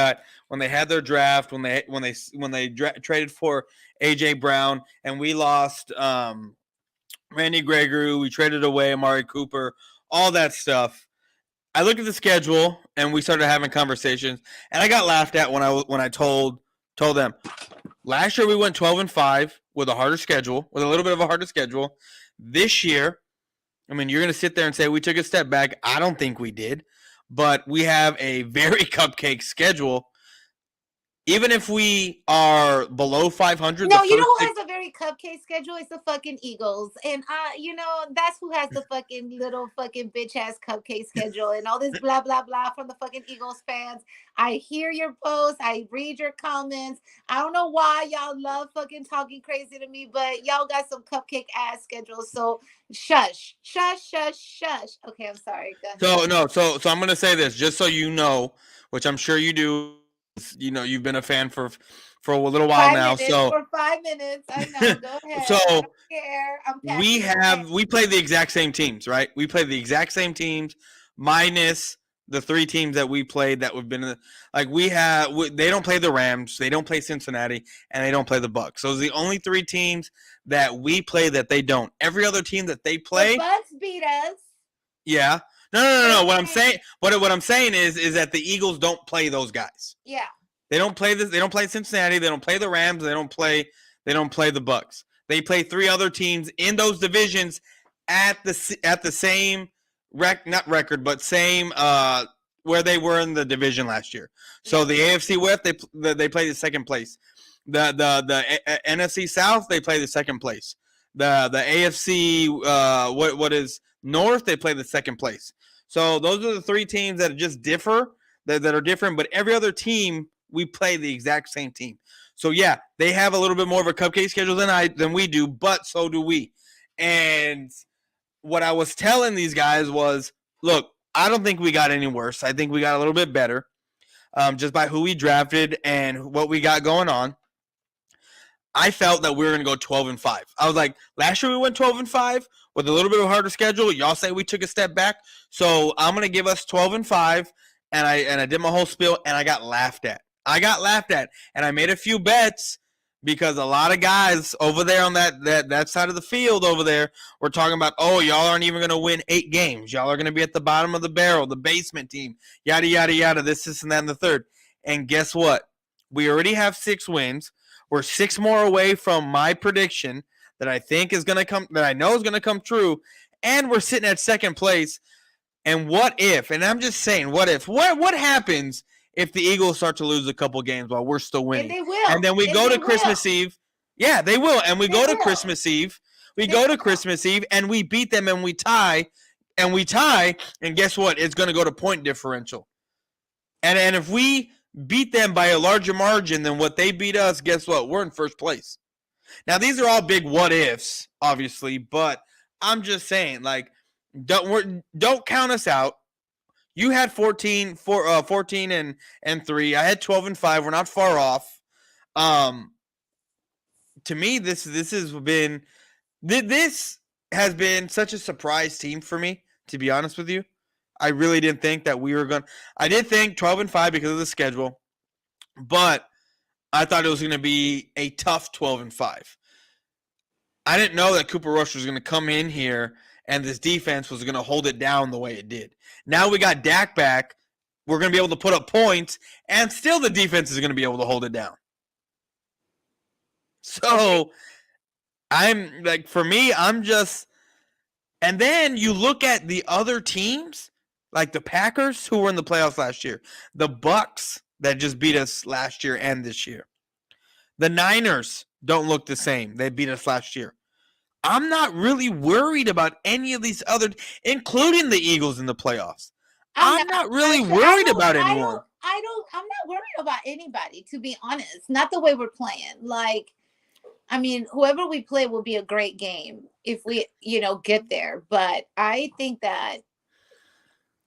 had their draft traded for AJ Brown and we lost Randy Gregory, we traded away Amari Cooper, all that stuff. I looked at the schedule and we started having conversations, and I got laughed at when I told them last year we went 12-5 with a harder schedule, with a little bit of a harder schedule. This year, I mean, you're going to sit there and say we took a step back. I don't think we did, but we have a very cupcake schedule. Even if we are below 500, the No, you know first who six. has a very cupcake schedule? It's the fucking Eagles. And you know, that's who has the fucking little fucking bitch ass cupcake schedule and all this blah blah blah from the fucking Eagles fans. I hear your posts, I read your comments. I don't know why y'all love fucking talking crazy to me, but y'all got some cupcake ass schedules. So shush, shush, shush, shush. Okay, I'm sorry. Go ahead. So I'm going to say this just so you know, which I'm sure you do. You know, you've been a fan for a little while Five now. minutes So for 5 minutes. I know. Go ahead. I so don't care. I'm passionate. we play the exact same teams, right? We play the exact same teams minus the three teams that we played that we've been in like they don't play the Rams, they don't play Cincinnati, and they don't play the Bucks. Those are the only three teams that we play that they don't. Every other team that they play, The Bucks beat us. yeah. No. What I'm saying is that the Eagles don't play those guys. Yeah. They don't play this. They don't play Cincinnati. They don't play the Rams. They don't play the Bucks. They play three other teams in those divisions at the same not record, but same where they were in the division last year. So the AFC West they play the second place. The NFC South they play the second place. The AFC what is North they play the second place. So those are the three teams that just differ that are different, but every other team we play the exact same team. So yeah, they have a little bit more of a cupcake schedule than we do, but so do we. And what I was telling these guys was, look, I don't think we got any worse. I think we got a little bit better, just by who we drafted and what we got going on. I felt that we were going to go 12-5. I was like, last year we went 12-5 with a little bit of a harder schedule. Y'all say we took a step back, so I'm going to give us 12-5. And I did my whole spiel, and I got laughed at. And I made a few bets because a lot of guys over there on that side of the field over there were talking about, oh, y'all aren't even going to win 8 games. Y'all are going to be at the bottom of the barrel, the basement team, yada, yada, yada, this, and that, and the third. And guess what? We already have 6 wins. We're 6 more away from my prediction that I think is going to come, that I know is going to come true, and we're sitting at second place. And what if? And I'm just saying, what if? What happens if the Eagles start to lose a couple games while we're still winning? And they will. And then we go to Christmas Eve. Yeah, they will. And we go to Christmas Eve. We go to Christmas Eve and we beat them and we tie. And guess what? It's going to go to point differential. And if we beat them by a larger margin than what they beat us, guess what? We're in first place. Now, these are all big what ifs, obviously, but I'm just saying, like, don't count us out. You had 14 and 3. I had 12 and 5. We're not far off. To me, this has been such a surprise team for me, to be honest with you. I really didn't think that we were going. I did think 12 and 5 because of the schedule, but I thought it was going to be a tough 12 and 5. I didn't know that Cooper Rush was going to come in here and this defense was going to hold it down the way it did. Now we got Dak back. We're going to be able to put up points, and still the defense is going to be able to hold it down. So, I'm like, for me, I'm just – and then you look at the other teams, like the Packers, who were in the playoffs last year, the Bucks that just beat us last year and this year. The Niners don't look the same. They beat us last year. I'm not really worried about any of these other, including the Eagles in the playoffs. I'm not really worried about anyone. I'm not worried about anybody, to be honest. Not the way we're playing. Like, I mean, whoever we play will be a great game if we, get there. But I think that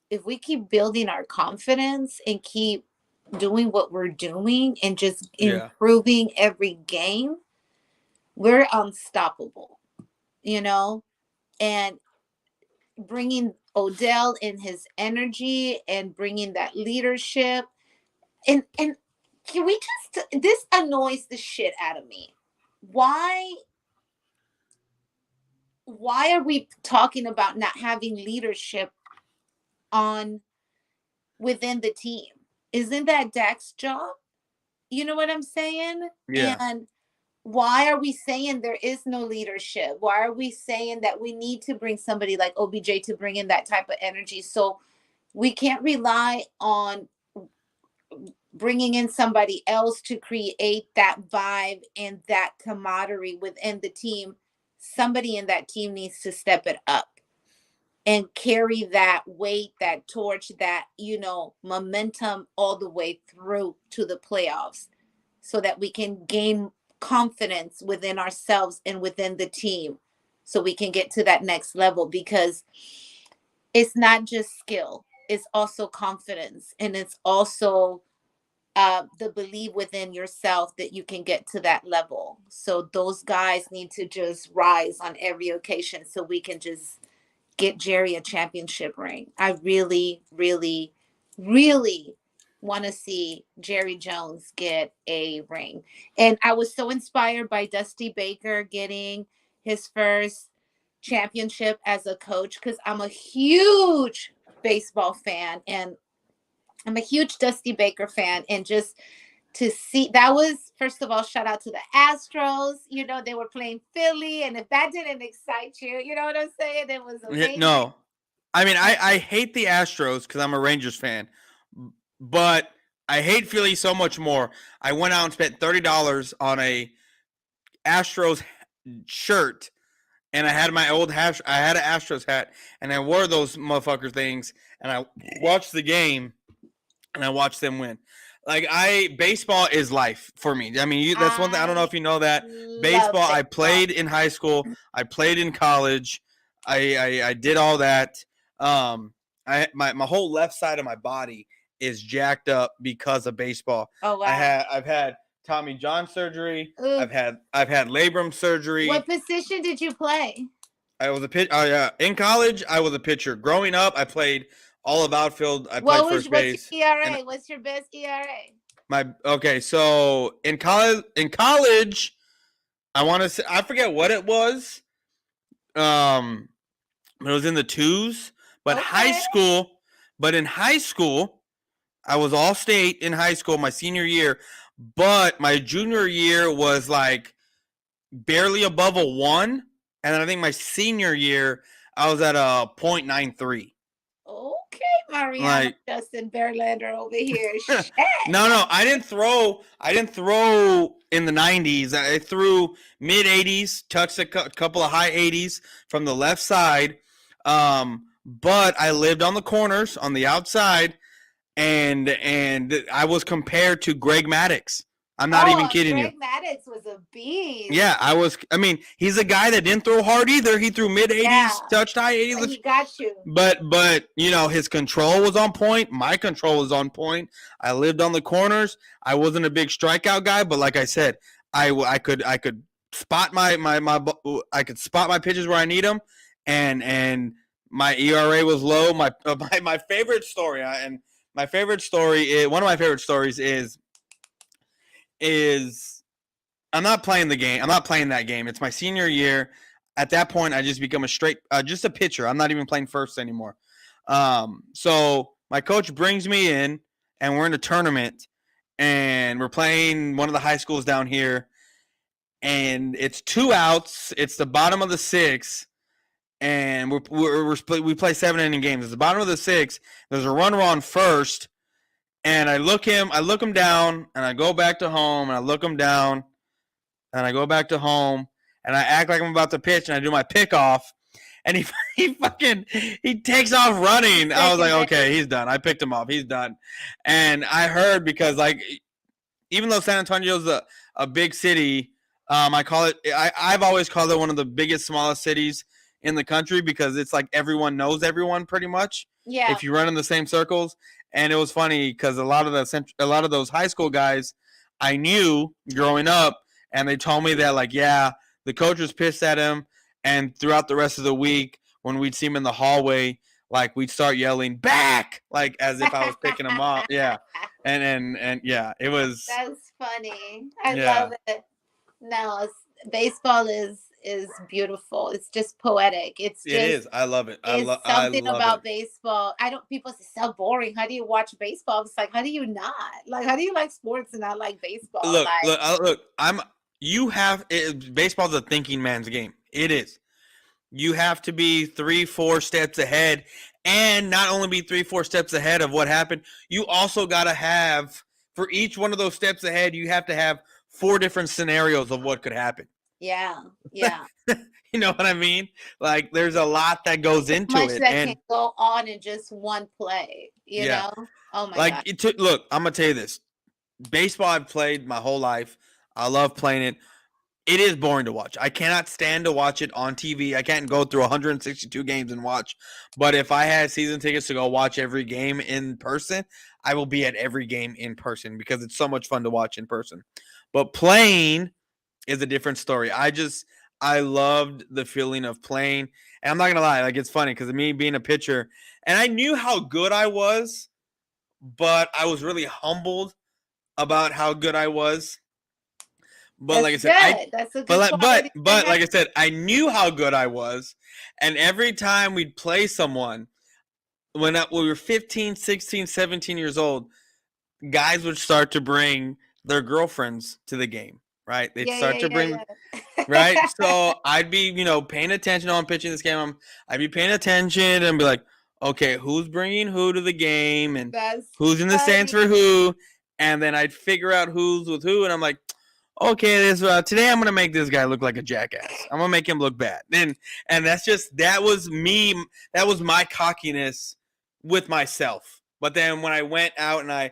if we keep building our confidence and keep doing what we're doing and just improving every game, we're unstoppable. And bringing Odell in his energy and bringing that leadership. And can we this annoys the shit out of me. Why are we talking about not having leadership within the team? Isn't that Dak's job? You know what I'm saying? Yeah. And why are we saying there is no leadership? Why are we saying that we need to bring somebody like OBJ to bring in that type of energy? So we can't rely on bringing in somebody else to create that vibe and that camaraderie within the team. Somebody in that team needs to step it up and carry that weight, that torch, that, momentum all the way through to the playoffs so that we can gain confidence within ourselves and within the team so we can get to that next level, because it's not just skill, it's also confidence, and it's also the belief within yourself that you can get to that level. So those guys need to just rise on every occasion so we can just get Jerry a championship ring. I really, really, really want to see Jerry Jones get a ring. And I was so inspired by Dusty Baker getting his first championship as a coach, because I'm a huge baseball fan and I'm a huge Dusty Baker fan. And just to see, that was, first of all, shout out to the Astros. They were playing Philly, and if that didn't excite you, you know what I'm saying? It was amazing. No. I mean, I hate the Astros because I'm a Rangers fan, but I hate Philly so much more. I went out and spent $30 on a Astros shirt, and I had my old I had an Astros hat, and I wore those motherfucker things, and I watched the game, and I watched them win. Like, baseball is life for me. I mean, that's one thing. I don't know if you know that. Baseball, I played in high school. I played in college. I did all that. My whole left side of my body is jacked up because of baseball. Oh wow! I've had Tommy John surgery. Oof. I've had labrum surgery. What position did you play? I was a pitcher. In college, I was a pitcher. Growing up, I played all of outfield. I played first base. What's your ERA? What's your best ERA? So in college, I want to say, I forget what it was. It was in the 2s, but in high school, I was all state in high school my senior year, but my junior year was like barely above a 1. And then I think my senior year, I was at a 0.93. Okay, Mariano Like, Justin Verlander over here. Shit. no, I didn't throw in the 90s. I threw mid 80s, touched a couple of high 80s from the left side. But I lived on the corners on the outside, and I was compared to Greg Maddux. I'm not even Oh, kidding you. Greg Maddux was a beast. Yeah, I was. I mean, he's a guy that didn't throw hard either. He threw mid Yeah, 80s, touched high but 80s. he got you. But his control was on point. My control was on point. I lived on the corners. I wasn't a big strikeout guy, but like I said, I could spot my I could spot my pitches where I need them, and my ERA was low. My favorite story, and my favorite story is one of my favorite stories is I'm not playing the game. I'm not playing that game. It's my senior year. At that point, I just become just a pitcher. I'm not even playing first anymore. So my coach brings me in, and we're in a tournament, and we're playing one of the high schools down here, and it's 2 outs. It's the bottom of the 6th, and we're split. We play 7 inning games. It's the bottom of the 6th. There's a runner on first, and I look him down, and I go back to home, and I look him down, and I go back to home, and I act like I'm about to pitch, and I do my pickoff, and he takes off running. I was like, okay, he's done. I picked him off. He's done. And I heard, because like, even though San Antonio's a big city, I've always called it one of the biggest, smallest cities in the country, because it's like everyone knows everyone pretty much. Yeah. If you run in the same circles. And it was funny because a lot of those high school guys I knew growing up, and they told me that, like, yeah, the coach was pissed at him, and throughout the rest of the week, when we'd see him in the hallway, like, we'd start yelling back, like, as if I was picking him up. Yeah. And yeah, it was. That's funny. I love it. No, baseball is beautiful. It's just poetic. It is. I love it. It's something about baseball. I don't. People say so boring. How do you watch baseball? It's like, how do you not like? How do you like sports and not like baseball? Look. Baseball's a thinking man's game. It is. You have to be 3-4 steps ahead, and not only be 3-4 steps ahead of what happened. You also got to have, for each one of those steps ahead, you have to have 4 different scenarios of what could happen. Yeah. You know what I mean? Like, there's a lot that goes into it. That can go on in just one play, you know? Oh, my God. Look, I'm going to tell you this. Baseball I've played my whole life. I love playing it. It is boring to watch. I cannot stand to watch it on TV. I can't go through 162 games and watch. But if I had season tickets to go watch every game in person, I will be at every game in person, because it's so much fun to watch in person. But playing is a different story. I loved the feeling of playing. And I'm not going to lie, like, it's funny because of me being a pitcher, and I knew how good I was, but I was really humbled about how good I was. But like I said, but like I said, I knew how good I was, and every time we'd play someone, when we were 15, 16, 17 years old, guys would start to bring their girlfriends to the game, right? They'd start to bring, right? So I'd be, paying attention on pitching this game. I'd be paying attention and be like, okay, who's bringing who to the game, and who's in the stands for who, and then I'd figure out who's with who, and I'm like, okay, today I'm gonna make this guy look like a jackass. I'm gonna make him look bad. And that was me. That was my cockiness with myself. But then when I went out and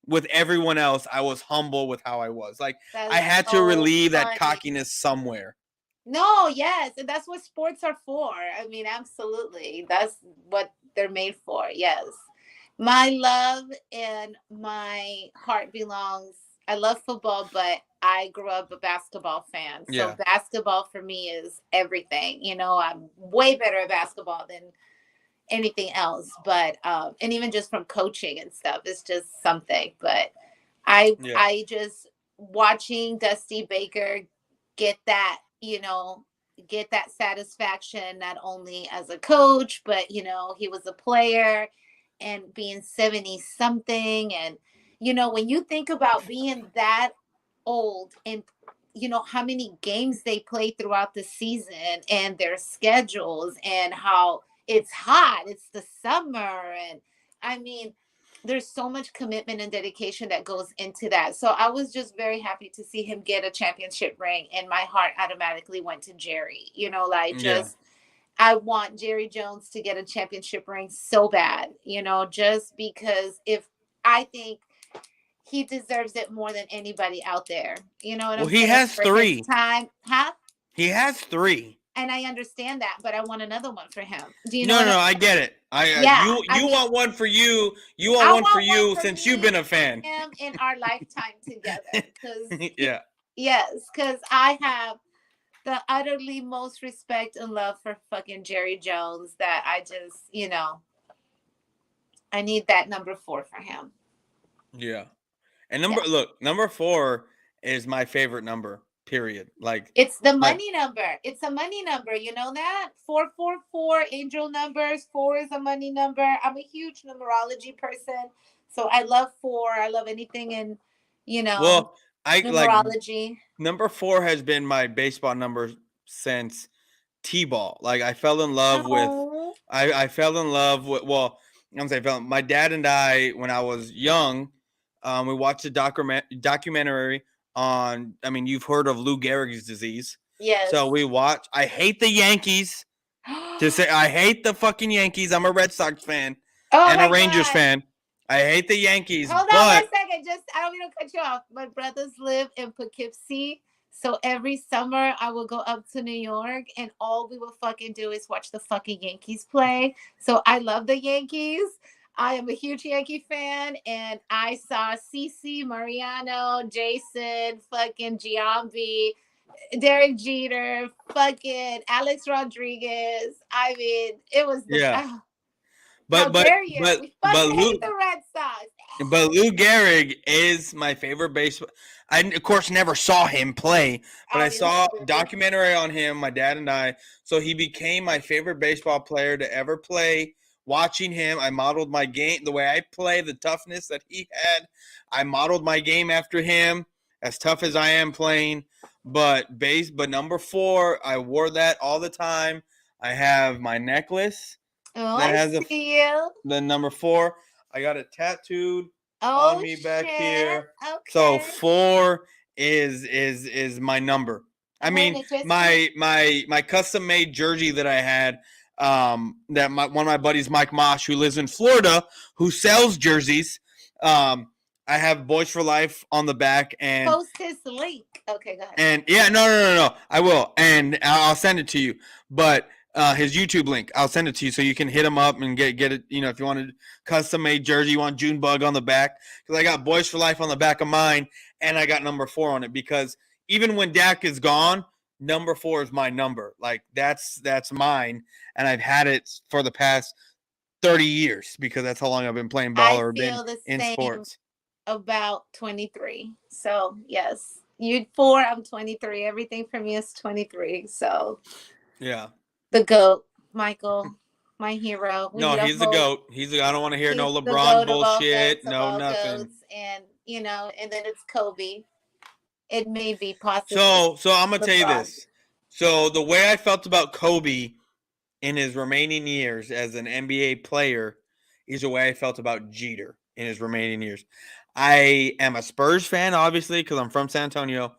with everyone else, I was humble with how I was. Like, I had to relieve that cockiness somewhere. No, yes, and that's what sports are for. I mean, absolutely, that's what they're made for. Yes, my love and my heart belongs. I love football, but I grew up a basketball fan. So basketball for me is everything. I'm way better at basketball than anything else. But and even just from coaching and stuff, it's just something. But I just watching Dusty Baker get that, get that satisfaction, not only as a coach, but he was a player, and being 70 something, and when you think about being that old and how many games they play throughout the season and their schedules and how it's hot, it's the summer. And I mean, there's so much commitment and dedication that goes into that. So I was just very happy to see him get a championship ring, and my heart automatically went to Jerry. Like, Yeah. just I want Jerry Jones to get a championship ring so bad, just because if I think he deserves it more than anybody out there. You know what Well, I'm he saying? has For his 3. time, huh? He has 3. And I understand that, but I want another one for him. Do you know No, what no, I I get it. Yeah, I You mean, want one for you. You want I one for want one you for since you've me been a fan. and him in our lifetime together. Yeah. Yes, because I have the utterly most respect and love for fucking Jerry Jones that I just, I need that number 4 for him. Yeah. And Yeah. number 4 is my favorite number. Period. It's the Like money number. It's a money number. You know that? 444 angel numbers. 4 is a money number. I'm a huge numerology person. So I love 4. I love anything in, well, I like numerology. number 4 has been my baseball number since T-ball. Like I fell in love with Oh, I fell in love with I'm saying my dad and I when I was young, we watched a documentary on you've heard of Lou Gehrig's disease. yes. So we watched I hate the Yankees. To say I hate the fucking Yankees. I'm a Red Sox fan Oh and a my Rangers God. fan. I hate the Yankees, Hold on but 1 second. I don't mean to cut you off. My brothers live in Poughkeepsie. So every summer I will go up to New York and all we will fucking do is watch the fucking Yankees play. So I love the Yankees. I am a huge Yankee fan, and I saw CC, Mariano, Jason, fucking Giambi, Derek Jeter, fucking Alex Rodriguez. I mean, it was the yeah. how But but dare you? but We but fucking Lou hate the Red Sox. But Lou Gehrig is my favorite baseball. I of course never saw him play, but I saw a Obviously. documentary on him. My dad and I. So he became my favorite baseball player to ever play. Watching him, I modeled my game the way I play, the toughness that he had. I modeled my game after him, as tough as I am playing. But number 4, I wore that all the time. I have my necklace Oh, that I has see you. the number 4. I got it tattooed on Oh me back shit. here. So Okay. 4 is my number. I Wait a mean, minute, just my custom made jersey that I had, that one of my buddies, Mike Mosh, who lives in Florida, who sells jerseys. I have Boys for Life on the back, and post his link. Okay, go ahead. and yeah, no, I will, and I'll send it to you. But his YouTube link, I'll send it to you so you can hit him up and get it. If you want a custom made jersey, you want Junebug on the back, because I got Boys for Life on the back of mine, and I got number 4 on it, because even when Dak is gone, number 4 is my number. Like that's mine, and I've had it for the past 30 years because that's how long I've been playing ball I or been feel the in same sports. about 23. So yes. You 4, I'm 23. Everything for me is 23. So Yeah. the GOAT, Michael, my hero. We No, need a he's the whole goat. I don't want to hear he's no the LeBron GOAT of all bullshit. goats of No, all nothing. goats. And and then it's Kobe. It may be possibly So I'm gonna tell you LeBron. this. So the way I felt about Kobe in his remaining years as an NBA player is the way I felt about Jeter in his remaining years. I am a Spurs fan, obviously, because I'm from San Antonio,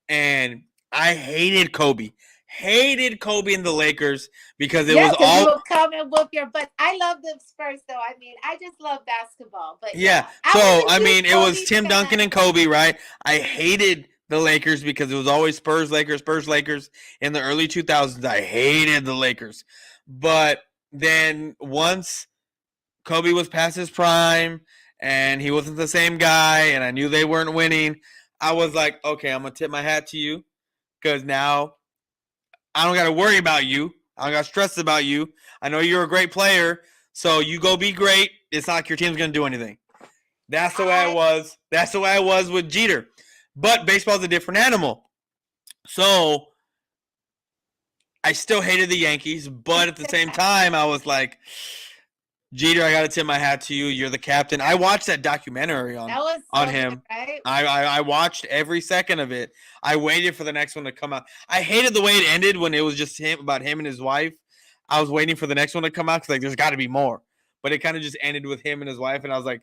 and I hated Kobe. Hated Kobe and the Lakers because it Yeah, was because he all will come and whoop your butt. I love the Spurs, though. I mean, I just love basketball. But yeah. yeah, I So was a I huge mean, it was Kobe Tim Duncan fan. and Kobe, right? I hated the Lakers because it was always Spurs, Lakers in the early 2000s. I hated the Lakers. But then once Kobe was past his prime and he wasn't the same guy and I knew they weren't winning, I was like, okay, I'm going to tip my hat to you because now I don't got to worry about you. I don't got to stress about you. I know you're a great player, so you go be great. It's not like your team's going to do anything. That's the way I I was. That's the way I was with Jeter. But baseball's a different animal. So I still hated the Yankees, but at the same time, I was like, Jeter, I gotta tip my hat to you. You're the captain. I watched that documentary That was on so good, him. right? I watched every second of it. I waited for the next one to come out. I hated the way it ended when it was just him about him and his wife. I was waiting for the next one to come out because like there's got to be more. But it kind of just ended with him and his wife, and I was like,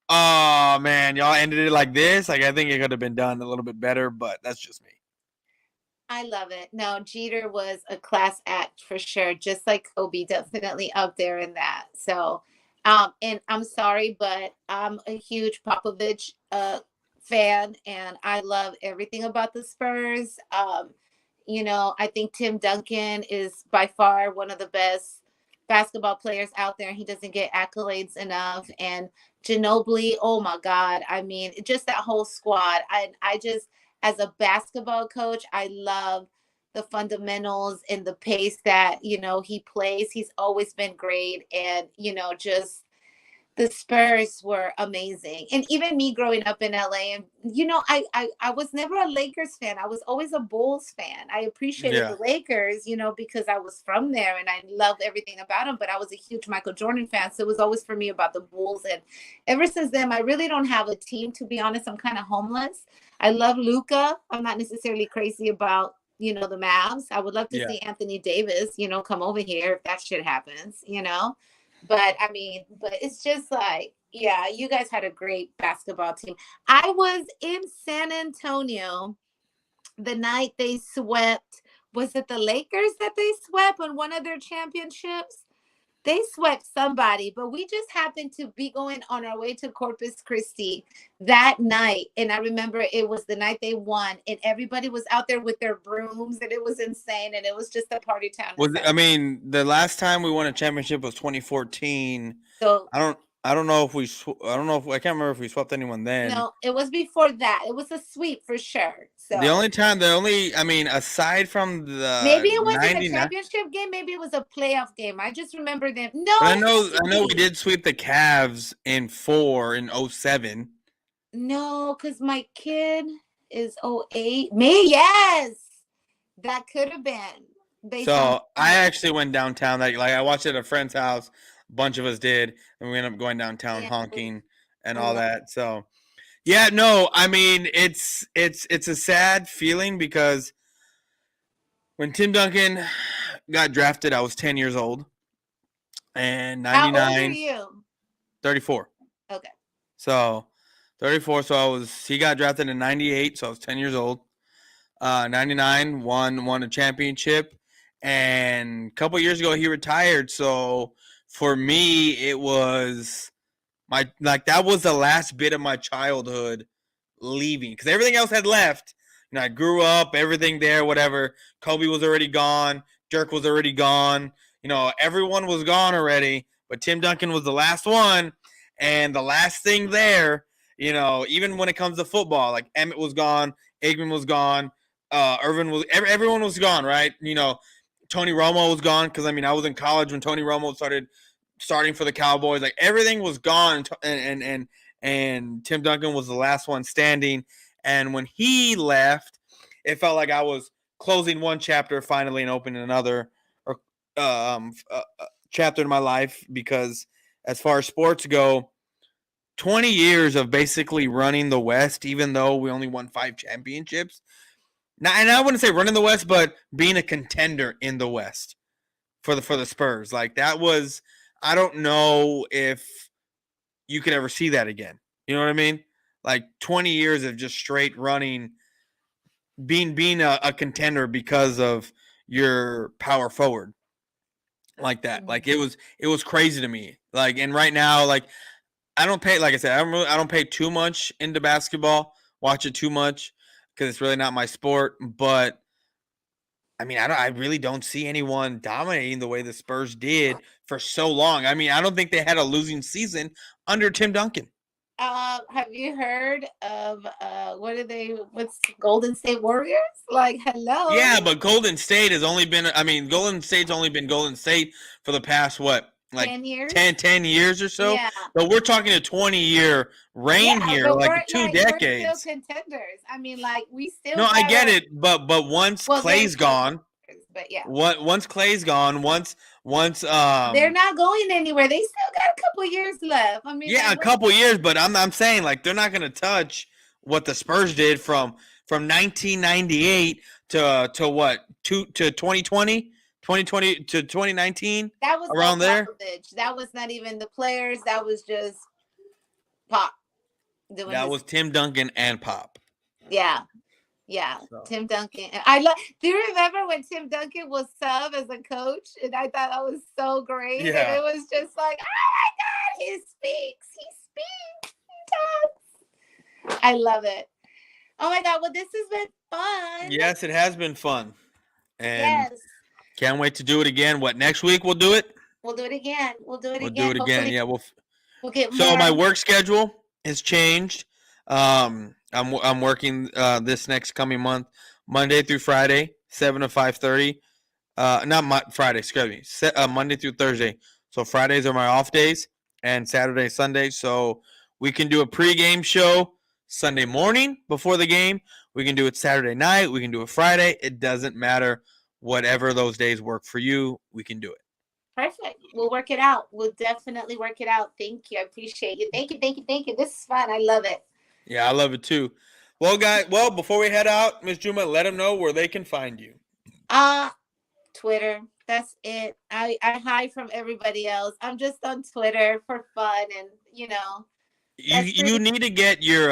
oh man, y'all ended it like this. Like I think it could have been done a little bit better, but that's just me. I love it. No, Jeter was a class act for sure, just like Kobe, definitely up there in that. So, and I'm sorry, but I'm a huge Popovich fan, and I love everything about the Spurs. I think Tim Duncan is by far one of the best basketball players out there. He doesn't get accolades enough. And Ginobili, oh my God. I mean, just that whole squad. I just, as a basketball coach, I love the fundamentals and the pace that, he plays. He's always been great. And, just the Spurs were amazing. And even me growing up in LA, and I was never a Lakers fan. I was always a Bulls fan. I appreciated Yeah. the Lakers, because I was from there and I loved everything about them. But I was a huge Michael Jordan fan, so it was always for me about the Bulls. And ever since then, I really don't have a team. To be honest, I'm kind of homeless. I love Luca. I'm not necessarily crazy about the Mavs. I would love to Yeah. see Anthony Davis, come over here if that shit happens. But I mean, but it's just like, yeah, you guys had a great basketball team. I was in San Antonio the night they swept. Was it the Lakers that they swept on one of their championships? They swept somebody, but we just happened to be going on our way to Corpus Christi that night. And I remember it was the night they won, and everybody was out there with their brooms, and it was insane. And it was just a party town. I mean, the last time we won a championship was 2014. So I don't know if I can't remember if we swept anyone then. no, it was before that. It was a sweep for sure. So I mean, aside from the maybe it wasn't a 99, championship game. Maybe it was a playoff game. I just remember them. No, but it had to I know we be. did sweep the Cavs in 07. No, because my kid is 08. Me, yes. That could have been based on So I actually went downtown. Like I watched it at a friend's house. A bunch of us did, and we ended up going downtown Yeah, honking and I all love that. So yeah, no, I mean it's a sad feeling because when Tim Duncan got drafted, I was 10 years old, and How old are 99, you? 34. Okay. So 34. So he got drafted in 98, so I was 10 years old. 99 won a championship, and a couple years ago he retired. So for me, it was that was the last bit of my childhood leaving because everything else had left. I grew up, everything there, whatever. Kobe was already gone. Dirk was already gone. Everyone was gone already. But Tim Duncan was the last one, and the last thing there. Even when it comes to football, like Emmett was gone, Aikman was gone, Irvin was. Everyone was gone, right? Tony Romo was gone because I was in college when Tony Romo starting for the Cowboys. Like everything was gone, and Tim Duncan was the last one standing. And when he left, it felt like I was closing one chapter finally and opening another chapter in my life because as far as sports go, 20 years of basically running the West, even though we only won 5 championships. Now, and I wouldn't say running the West, but being a contender in the West for the Spurs. Like that was, I don't know if you could ever see that again. You know what I mean? Like 20 years of just straight running, being a contender because of your power forward like that. Like it was crazy to me. Like, and right now, like I don't pay, like I said, I don't pay too much into basketball, watch it too much because it's really not my sport. But I really don't see anyone dominating the way the Spurs did for so long. I don't think they had a losing season under Tim Duncan. Have you heard of what's Golden State Warriors? Like, hello. Yeah, but Golden State has only been. Golden State's only been Golden State for the past what, like 10 years? 10 years or so. Yeah. But we're talking a 20-year reign here, like 2 decades. We're still contenders. Like we still. No, I get it, but once Clay's gone, But yeah. Once Clay's gone, once They're not going anywhere. They still got a couple years left. I mean, yeah, like, a couple years, but I'm saying like they're not gonna touch what the Spurs did from 1998 to what to 2020, 2020 to 2019 that was no around there. Popovich. That was not even the players. That was just Pop doing That his. was Tim Duncan and Pop. Yeah. Yeah, So. Tim Duncan. I love. Do you remember when Tim Duncan was sub as a coach? And I thought that was so great. Yeah. And it was just like, oh my God, he speaks. He speaks. He talks. I love it. Oh my God. Well, this has been fun. Yes, it has been fun. And yes. Can't wait to do it again. What, next week we'll do it? We'll do it again. We'll do it We'll again. do it again. Hopefully Yeah, we'll get so more. my work schedule has changed. I'm working this next coming month, Monday through Friday, 7 to 5:30. Not Friday, excuse me. Monday through Thursday. So Fridays are my off days, and Saturday, Sunday. So we can do a pregame show Sunday morning before the game. We can do it Saturday night. We can do it Friday. It doesn't matter. Whatever those days work for you, we can do it. Perfect. We'll work it out. We'll definitely work it out. Thank you. I appreciate you. Thank you. Thank you. Thank you. This is fun. I love it. Yeah, I love it too. Well, guys, before we head out, Miss Juma, let them know where they can find you. Twitter. That's it. I hide from everybody else. I'm just on Twitter for fun, and you need to get your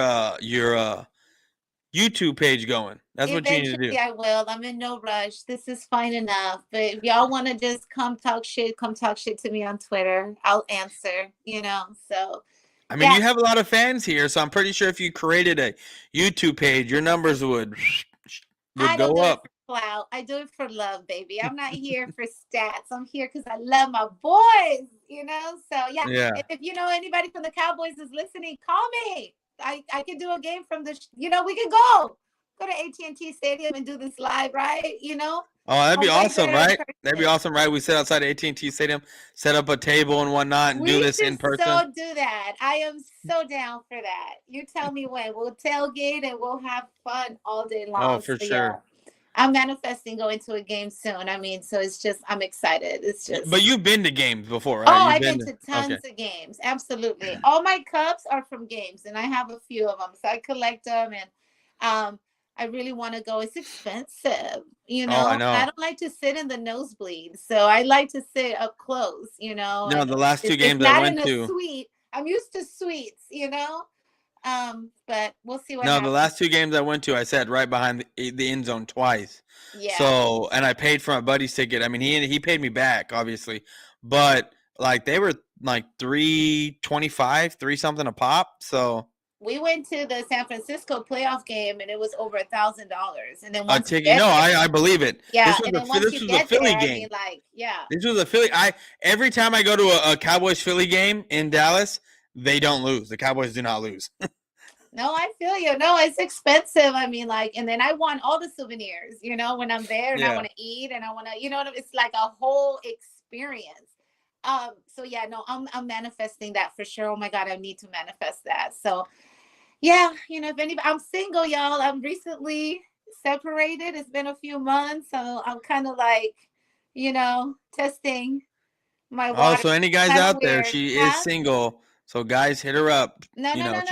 YouTube page going. That's what you need to do. I will. I'm in no rush. This is fine enough. But if y'all want to just come talk shit to me on Twitter. I'll answer. So. I mean, you have a lot of fans here, so I'm pretty sure if you created a YouTube page, your numbers would go up. Clout. I do it for love, baby. I'm not here for stats. I'm here because I love my boys. So yeah. If anybody from the Cowboys is listening, call me. I can do a game from the. We can go to AT&T Stadium and do this live, right? Oh, that'd be awesome, right? That'd be awesome, right? We sit outside AT&T Stadium, set up a table and whatnot, and do this in person. So do that. I am so down for that. You tell me when. We'll tailgate and we'll have fun all day long. Oh, for sure. I'm manifesting going to a game soon. I mean, so it's just, I'm excited. It's just. But you've been to games before, right? Oh, I've been to tons of games. Absolutely. All my cups are from games, and I have a few of them. So I collect them, and I really want to go. It's expensive, Oh, I know. I don't like to sit in the nosebleed, so I like to sit up close, No, the last two games I went to. Suite. I'm used to suites, but we'll see what. No, the last two games I went to, I sat right behind the end zone twice. Yeah. So, and I paid for my buddy's ticket. I mean, he paid me back, obviously, but like they were like $325, $3 something a pop. So. We went to the San Francisco playoff game, and it was over $1,000. And then once ticket, I believe it. Yeah, this was a Philly game. I mean, yeah. This was a Philly. Every time I go to a Cowboys Philly game in Dallas, they don't lose. The Cowboys do not lose. No, I feel you. No, it's expensive. I mean, and then I want all the souvenirs, when I'm there, and I want to eat, and I want to, it's like a whole experience. So yeah, no, I'm manifesting that for sure. Oh my God, I need to manifest that. So. Yeah, if anybody, I'm single, y'all. I'm recently separated. It's been a few months, so I'm kind of like, testing my water. Oh, so any guys out there, she is single. So guys, hit her up. No, don't do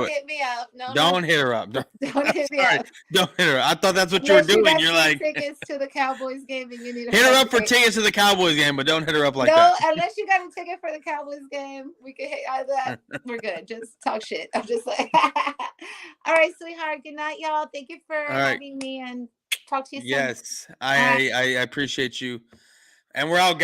it. Hit me up. Don't hit her up. Don't hit me up. Don't hit her. I thought that's what you were doing. You're like tickets to the Cowboys game, and you need to hit her up for tickets to the Cowboys game, but don't hit her up like that. No, unless you got a ticket for the Cowboys game, we can hit that. We're good. Just talk shit. I'm just like, all right, sweetheart. Good night, y'all. Thank you for having me, and talk to you soon. Yes, I appreciate you, and we're out, guys.